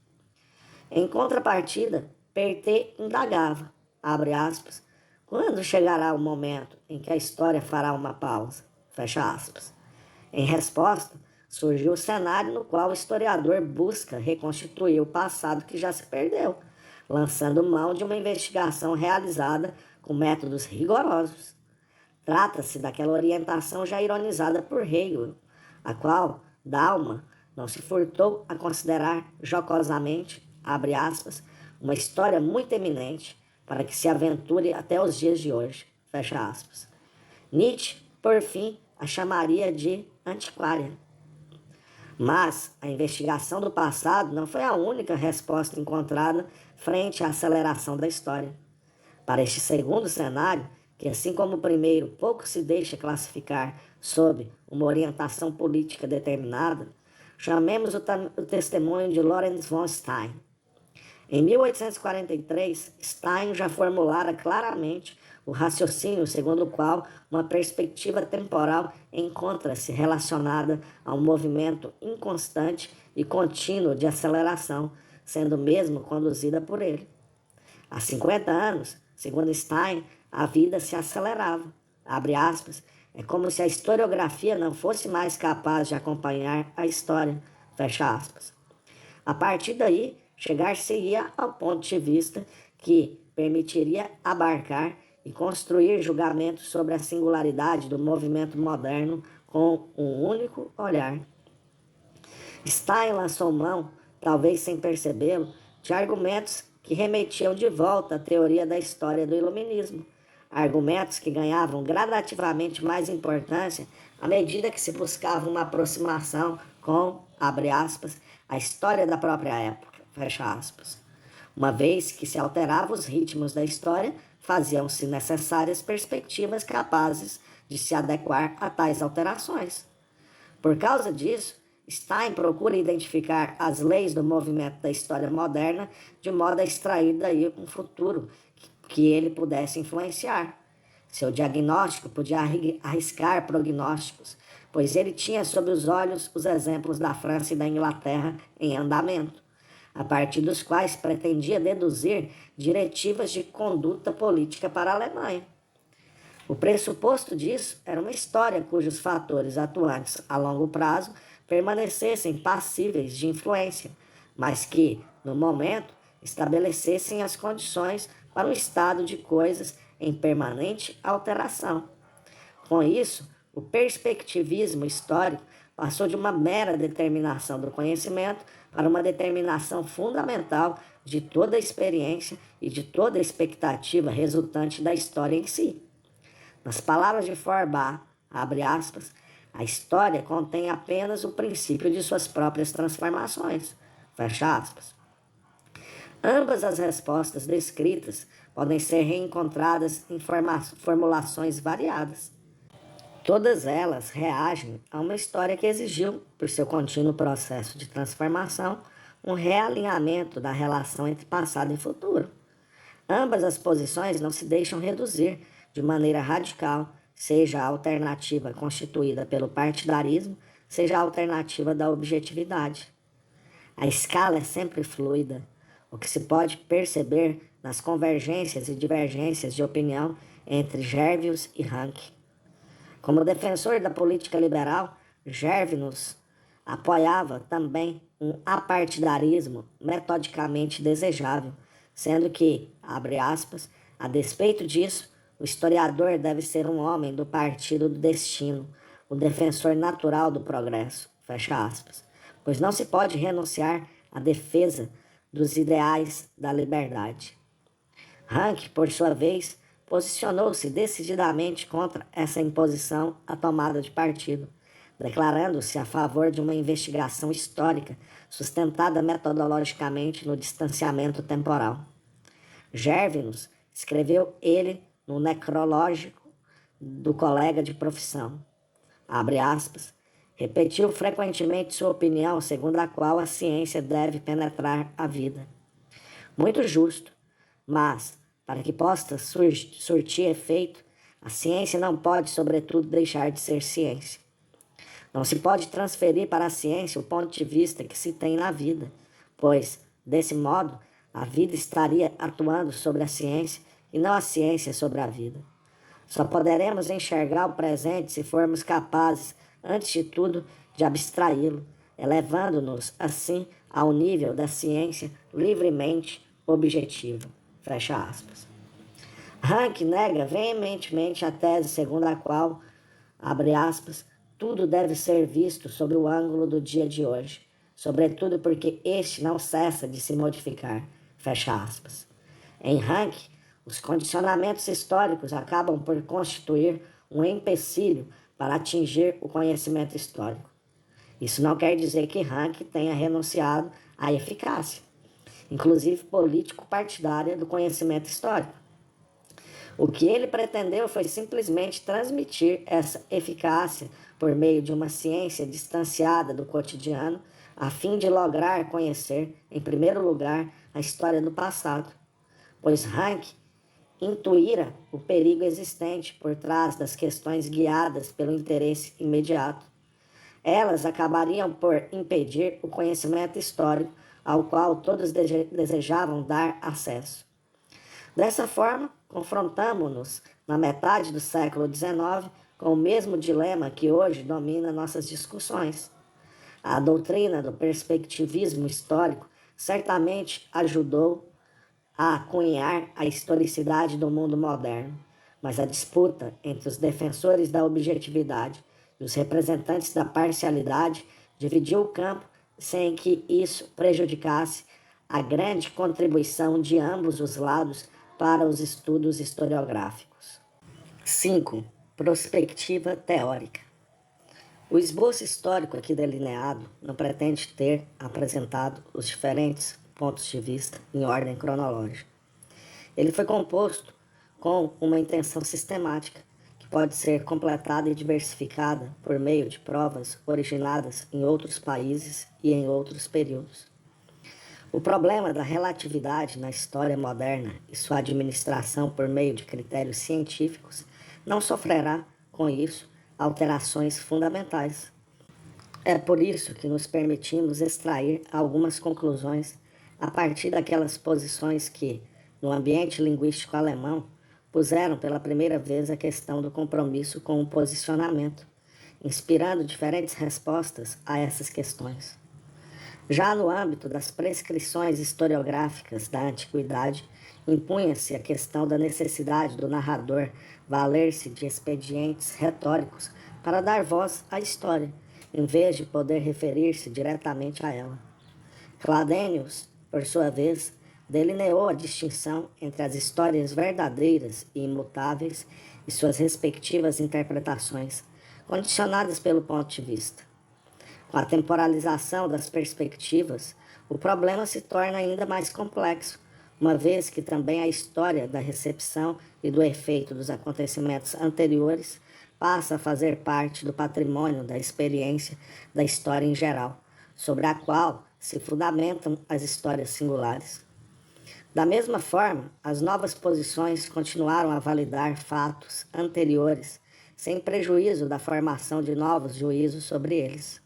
Em contrapartida, Pertet indagava, abre aspas, quando chegará o momento em que a história fará uma pausa, fecha aspas. Em resposta, surgiu o cenário no qual o historiador busca reconstituir o passado que já se perdeu, lançando mão de uma investigação realizada com métodos rigorosos. Trata-se daquela orientação já ironizada por Hegel, a qual Dalma não se furtou a considerar jocosamente, abre aspas, uma história muito eminente para que se aventure até os dias de hoje, fecha aspas. Nietzsche, por fim, a chamaria de antiquária. Mas a investigação do passado não foi a única resposta encontrada frente à aceleração da história. Para este segundo cenário, que assim como o primeiro pouco se deixa classificar sob uma orientação política determinada, chamemos o testemunho de Lorenz von Stein. Em 1843, Stein já formulara claramente o raciocínio segundo o qual uma perspectiva temporal encontra-se relacionada a um movimento inconstante e contínuo de aceleração, sendo mesmo conduzida por ele. Há 50 anos, segundo Stein, a vida se acelerava. Abre aspas, é como se a historiografia não fosse mais capaz de acompanhar a história. Fecha aspas. A partir daí, chegar-se-ia ao ponto de vista que permitiria abarcar e construir julgamentos sobre a singularidade do movimento moderno com um único olhar. Stein lançou mão, talvez sem percebê-lo, de argumentos que remetiam de volta à teoria da história do iluminismo, argumentos que ganhavam gradativamente mais importância à medida que se buscava uma aproximação com, abre aspas, a história da própria época, fecha aspas. Uma vez que se alteravam os ritmos da história, faziam-se necessárias perspectivas capazes de se adequar a tais alterações. Por causa disso, Stein procura identificar as leis do movimento da história moderna de modo a extrair daí um futuro que ele pudesse influenciar. Seu diagnóstico podia arriscar prognósticos, pois ele tinha sob os olhos os exemplos da França e da Inglaterra em andamento, a partir dos quais pretendia deduzir diretivas de conduta política para a Alemanha. O pressuposto disso era uma história cujos fatores atuantes a longo prazo permanecessem passíveis de influência, mas que, no momento, estabelecessem as condições para um estado de coisas em permanente alteração. Com isso, o perspectivismo histórico passou de uma mera determinação do conhecimento para uma determinação fundamental de toda a experiência e de toda a expectativa resultante da história em si. Nas palavras de Feuerbach, abre aspas, a história contém apenas o princípio de suas próprias transformações, Fecha aspas. Ambas as respostas descritas podem ser reencontradas em formulações variadas. Todas elas reagem a uma história que exigiu, por seu contínuo processo de transformação, um realinhamento da relação entre passado e futuro. Ambas as posições não se deixam reduzir de maneira radical, seja a alternativa constituída pelo partidarismo, seja a alternativa da objetividade. A escala é sempre fluida, o que se pode perceber nas convergências e divergências de opinião entre Gervius e Ranke. Como defensor da política liberal, Gervinus apoiava também um apartidarismo metodicamente desejável, sendo que, abre aspas, a despeito disso, o historiador deve ser um homem do partido do destino, o defensor natural do progresso, fecha aspas, pois não se pode renunciar à defesa dos ideais da liberdade. Ranke, por sua vez, posicionou-se decididamente contra essa imposição à tomada de partido, declarando-se a favor de uma investigação histórica sustentada metodologicamente no distanciamento temporal. Gervinus escreveu ele no necrológico do colega de profissão. Abre aspas, repetiu frequentemente sua opinião segundo a qual a ciência deve penetrar a vida. Muito justo, mas, para que possa surtir efeito, a ciência não pode, sobretudo, deixar de ser ciência. Não se pode transferir para a ciência o ponto de vista que se tem na vida, pois, desse modo, a vida estaria atuando sobre a ciência e não a ciência sobre a vida. Só poderemos enxergar o presente se formos capazes, antes de tudo, de abstraí-lo, elevando-nos, assim, ao nível da ciência livremente objetiva. Fecha aspas. Ranke nega veementemente a tese segundo a qual, abre aspas, tudo deve ser visto sob o ângulo do dia de hoje, sobretudo porque este não cessa de se modificar, fecha aspas. Em Ranke, os condicionamentos históricos acabam por constituir um empecilho para atingir o conhecimento histórico. Isso não quer dizer que Ranke tenha renunciado à eficácia, inclusive político-partidária, do conhecimento histórico. O que ele pretendeu foi simplesmente transmitir essa eficácia por meio de uma ciência distanciada do cotidiano, a fim de lograr conhecer, em primeiro lugar, a história do passado, pois Ranke intuíra o perigo existente por trás das questões guiadas pelo interesse imediato. Elas acabariam por impedir o conhecimento histórico ao qual todos desejavam dar acesso. Dessa forma, confrontamos-nos na metade do século XIX com o mesmo dilema que hoje domina nossas discussões. A doutrina do perspectivismo histórico certamente ajudou a cunhar a historicidade do mundo moderno, mas a disputa entre os defensores da objetividade e os representantes da parcialidade dividiu o campo sem que isso prejudicasse a grande contribuição de ambos os lados para os estudos historiográficos. 5. Prospectiva teórica. O esboço histórico aqui delineado não pretende ter apresentado os diferentes pontos de vista em ordem cronológica. Ele foi composto com uma intenção sistemática, que pode ser completada e diversificada por meio de provas originadas em outros países e em outros períodos. O problema da relatividade na história moderna e sua administração por meio de critérios científicos não sofrerá, com isso, alterações fundamentais. É por isso que nos permitimos extrair algumas conclusões a partir daquelas posições que, no ambiente linguístico alemão, puseram pela primeira vez a questão do compromisso com o posicionamento, inspirando diferentes respostas a essas questões. Já no âmbito das prescrições historiográficas da antiguidade, impunha-se a questão da necessidade do narrador valer-se de expedientes retóricos para dar voz à história, em vez de poder referir-se diretamente a ela. Cladenius, por sua vez, delineou a distinção entre as histórias verdadeiras e imutáveis e suas respectivas interpretações, condicionadas pelo ponto de vista. Com a temporalização das perspectivas, o problema se torna ainda mais complexo, uma vez que também a história da recepção e do efeito dos acontecimentos anteriores passa a fazer parte do patrimônio da experiência da história em geral, sobre a qual se fundamentam as histórias singulares. Da mesma forma, as novas posições continuaram a validar fatos anteriores, sem prejuízo da formação de novos juízos sobre eles.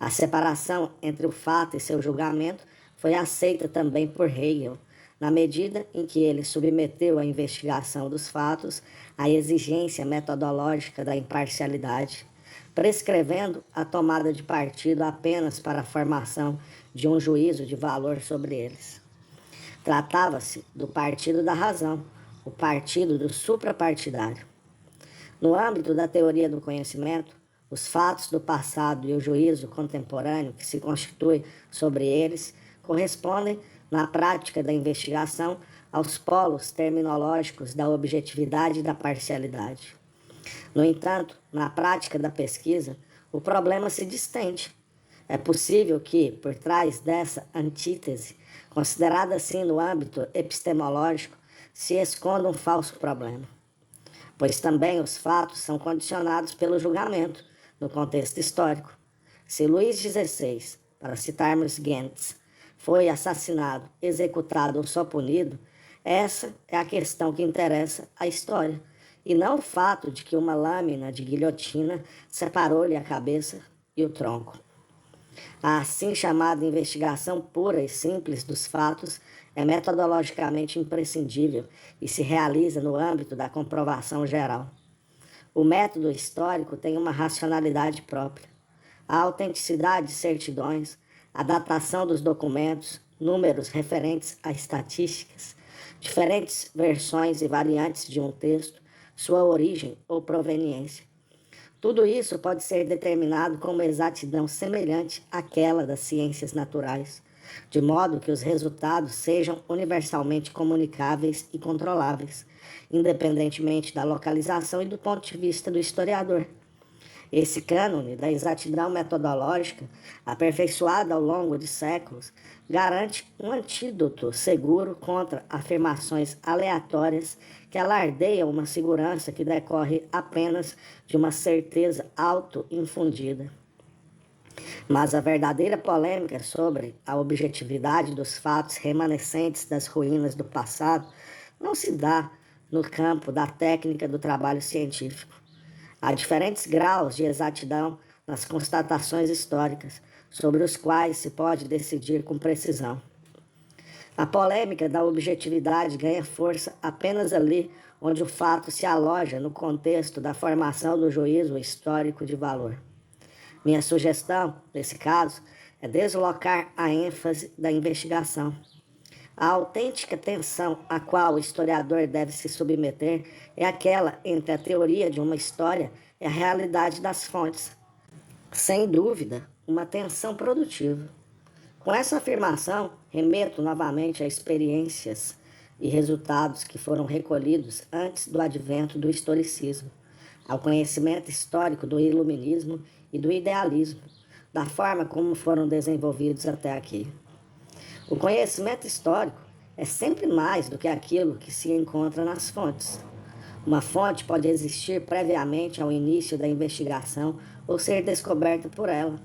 A separação entre o fato e seu julgamento foi aceita também por Hegel, na medida em que ele submeteu a investigação dos fatos à exigência metodológica da imparcialidade, prescrevendo a tomada de partido apenas para a formação de um juízo de valor sobre eles. Tratava-se do partido da razão, o partido do suprapartidário. No âmbito da teoria do conhecimento, os fatos do passado e o juízo contemporâneo que se constitui sobre eles correspondem, na prática da investigação, aos polos terminológicos da objetividade e da parcialidade. No entanto, na prática da pesquisa, o problema se distende. É possível que, por trás dessa antítese, considerada assim no âmbito epistemológico, se esconda um falso problema, pois também os fatos são condicionados pelo julgamento, no contexto histórico. Se Luís XVI, para citarmos Gentz, foi assassinado, executado ou só punido, essa é a questão que interessa à história, e não o fato de que uma lâmina de guilhotina separou-lhe a cabeça e o tronco. A assim chamada investigação pura e simples dos fatos é metodologicamente imprescindível e se realiza no âmbito da comprovação geral. O método histórico tem uma racionalidade própria. A autenticidade de certidões, a datação dos documentos, números referentes a estatísticas, diferentes versões e variantes de um texto, sua origem ou proveniência. Tudo isso pode ser determinado com uma exatidão semelhante àquela das ciências naturais, de modo que os resultados sejam universalmente comunicáveis e controláveis, independentemente da localização e do ponto de vista do historiador. Esse cânone da exatidão metodológica, aperfeiçoado ao longo de séculos, garante um antídoto seguro contra afirmações aleatórias que alardeiam uma segurança que decorre apenas de uma certeza auto-infundida. Mas a verdadeira polêmica sobre a objetividade dos fatos remanescentes das ruínas do passado não se dá no campo da técnica do trabalho científico. Há diferentes graus de exatidão nas constatações históricas, sobre os quais se pode decidir com precisão. A polêmica da objetividade ganha força apenas ali onde o fato se aloja no contexto da formação do juízo histórico de valor. Minha sugestão, nesse caso, é deslocar a ênfase da investigação. A autêntica tensão a qual o historiador deve se submeter é aquela entre a teoria de uma história e a realidade das fontes. Sem dúvida, uma tensão produtiva. Com essa afirmação, remeto novamente a experiências e resultados que foram recolhidos antes do advento do historicismo, ao conhecimento histórico do iluminismo e do idealismo, da forma como foram desenvolvidos até aqui. O conhecimento histórico é sempre mais do que aquilo que se encontra nas fontes. Uma fonte pode existir previamente ao início da investigação ou ser descoberta por ela,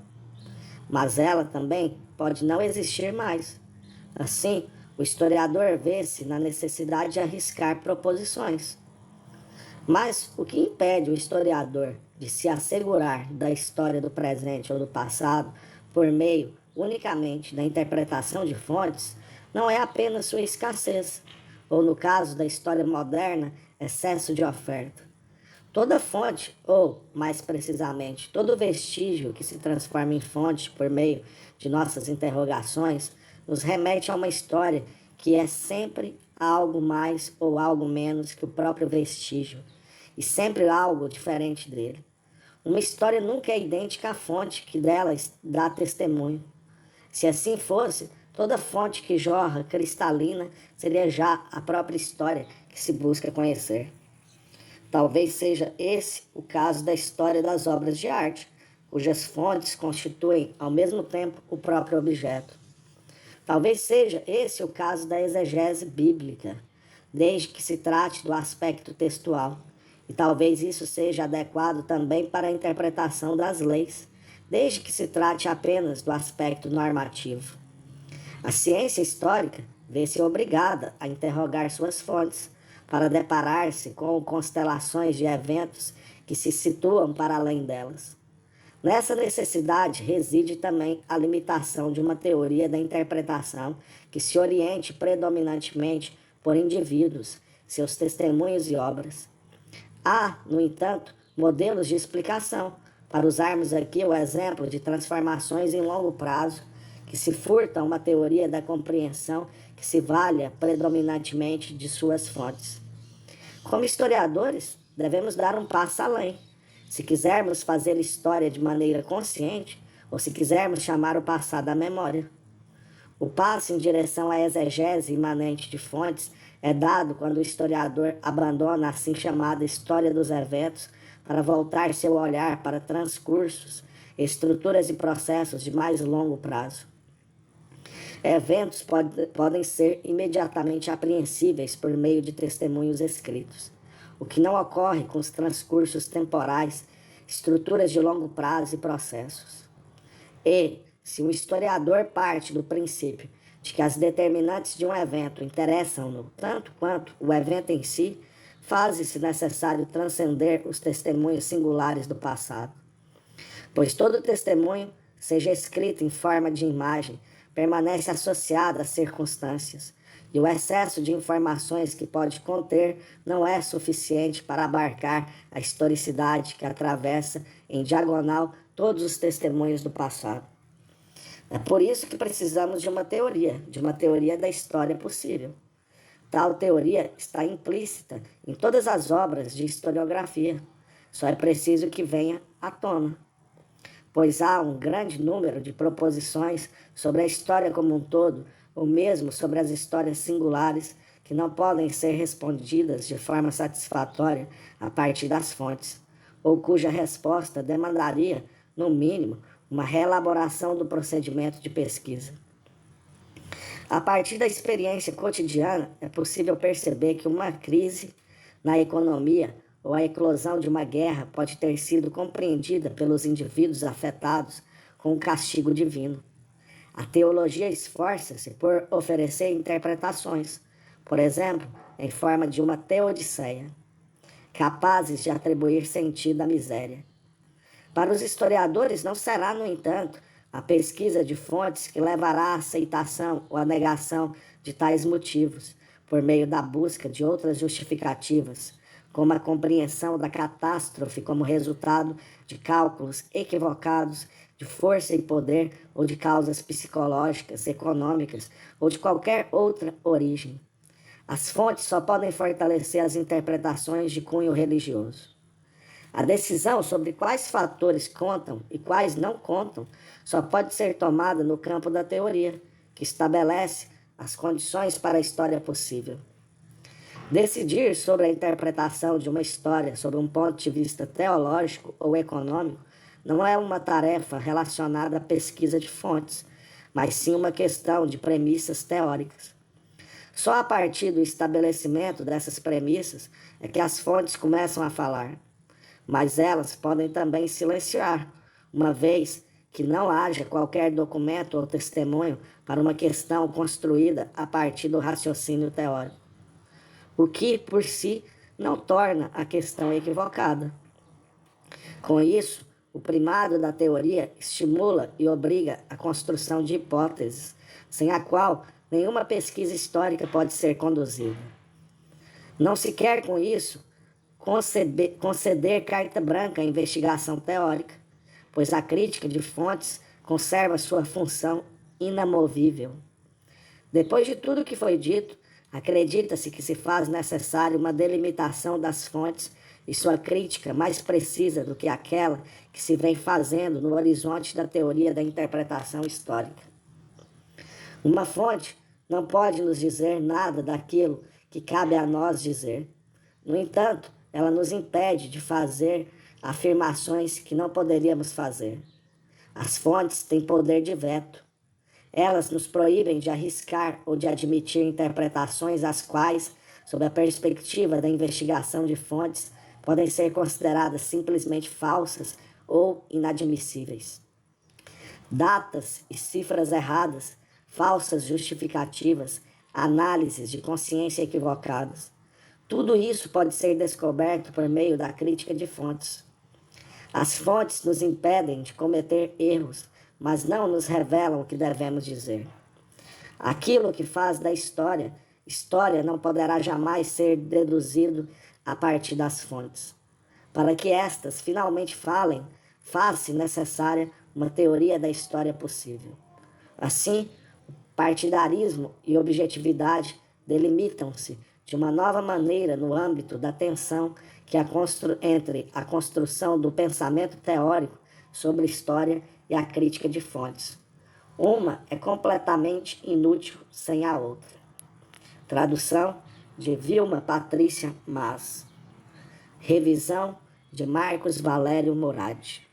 mas ela também pode não existir mais. Assim, o historiador vê-se na necessidade de arriscar proposições. Mas o que impede o historiador de se assegurar da história do presente ou do passado por meio unicamente da interpretação de fontes não é apenas sua escassez, ou no caso da história moderna, excesso de oferta. Toda fonte, ou, mais precisamente, todo vestígio que se transforma em fonte por meio de nossas interrogações, nos remete a uma história que é sempre algo mais ou algo menos que o próprio vestígio, e sempre algo diferente dele. Uma história nunca é idêntica à fonte que dela dá testemunho. Se assim fosse, toda fonte que jorra cristalina seria já a própria história que se busca conhecer. Talvez seja esse o caso da história das obras de arte, cujas fontes constituem, ao mesmo tempo, o próprio objeto. Talvez seja esse o caso da exegese bíblica, desde que se trate do aspecto textual. E talvez isso seja adequado também para a interpretação das leis, desde que se trate apenas do aspecto normativo. A ciência histórica vê-se obrigada a interrogar suas fontes para deparar-se com constelações de eventos que se situam para além delas. Nessa necessidade reside também a limitação de uma teoria da interpretação que se oriente predominantemente por indivíduos, seus testemunhos e obras. Há, no entanto, modelos de explicação, para usarmos aqui o exemplo de transformações em longo prazo, que se furtam uma teoria da compreensão que se valha predominantemente de suas fontes. Como historiadores, devemos dar um passo além. Se quisermos fazer história de maneira consciente, ou se quisermos chamar o passado à memória. O passo em direção à exegese imanente de fontes é dado quando o historiador abandona a assim chamada história dos eventos para voltar seu olhar para transcursos, estruturas e processos de mais longo prazo. Eventos podem ser imediatamente apreensíveis por meio de testemunhos escritos, o que não ocorre com os transcursos temporais, estruturas de longo prazo e processos. E, se o historiador parte do princípio de que as determinantes de um evento interessam-no tanto quanto o evento em si, faz-se necessário transcender os testemunhos singulares do passado. Pois todo testemunho, seja escrito em forma de imagem, permanece associado às circunstâncias, e o excesso de informações que pode conter não é suficiente para abarcar a historicidade que atravessa em diagonal todos os testemunhos do passado. É por isso que precisamos de uma teoria da história possível. Tal teoria está implícita em todas as obras de historiografia. Só é preciso que venha à tona, pois há um grande número de proposições sobre a história como um todo, ou mesmo sobre as histórias singulares, que não podem ser respondidas de forma satisfatória a partir das fontes, ou cuja resposta demandaria, no mínimo, uma reelaboração do procedimento de pesquisa. A partir da experiência cotidiana, é possível perceber que uma crise na economia ou a eclosão de uma guerra pode ter sido compreendida pelos indivíduos afetados com o castigo divino. A teologia esforça-se por oferecer interpretações, por exemplo, em forma de uma teodiceia, capazes de atribuir sentido à miséria. Para os historiadores não será, no entanto, a pesquisa de fontes que levará à aceitação ou à negação de tais motivos, por meio da busca de outras justificativas, como a compreensão da catástrofe como resultado de cálculos equivocados de força e poder ou de causas psicológicas, econômicas ou de qualquer outra origem. As fontes só podem fortalecer as interpretações de cunho religioso. A decisão sobre quais fatores contam e quais não contam só pode ser tomada no campo da teoria, que estabelece as condições para a história possível. Decidir sobre a interpretação de uma história sob um ponto de vista teológico ou econômico não é uma tarefa relacionada à pesquisa de fontes, mas sim uma questão de premissas teóricas. Só a partir do estabelecimento dessas premissas é que as fontes começam a falar, mas elas podem também silenciar, uma vez que não haja qualquer documento ou testemunho para uma questão construída a partir do raciocínio teórico, o que, por si, não torna a questão equivocada. Com isso, o primado da teoria estimula e obriga a construção de hipóteses, sem a qual nenhuma pesquisa histórica pode ser conduzida. Não se quer, com isso, conceder carta branca à investigação teórica, pois a crítica de fontes conserva sua função inamovível. Depois de tudo o que foi dito, acredita-se que se faz necessário uma delimitação das fontes e sua crítica mais precisa do que aquela que se vem fazendo no horizonte da teoria da interpretação histórica. Uma fonte não pode nos dizer nada daquilo que cabe a nós dizer. No entanto, ela nos impede de fazer afirmações que não poderíamos fazer. As fontes têm poder de veto. Elas nos proíbem de arriscar ou de admitir interpretações as quais, sob a perspectiva da investigação de fontes, podem ser consideradas simplesmente falsas ou inadmissíveis. Datas e cifras erradas, falsas justificativas, análises de consciência equivocadas. Tudo isso pode ser descoberto por meio da crítica de fontes. As fontes nos impedem de cometer erros, mas não nos revelam o que devemos dizer. Aquilo que faz da história, história não poderá jamais ser deduzido a partir das fontes. Para que estas finalmente falem, faz-se necessária uma teoria da história possível. Assim, o partidarismo e objetividade delimitam-se de uma nova maneira no âmbito da tensão que entre a construção do pensamento teórico sobre história e a crítica de fontes. Uma é completamente inútil sem a outra. Tradução de Vilma Patrícia Mas. Revisão de Marcos Valério Moradi.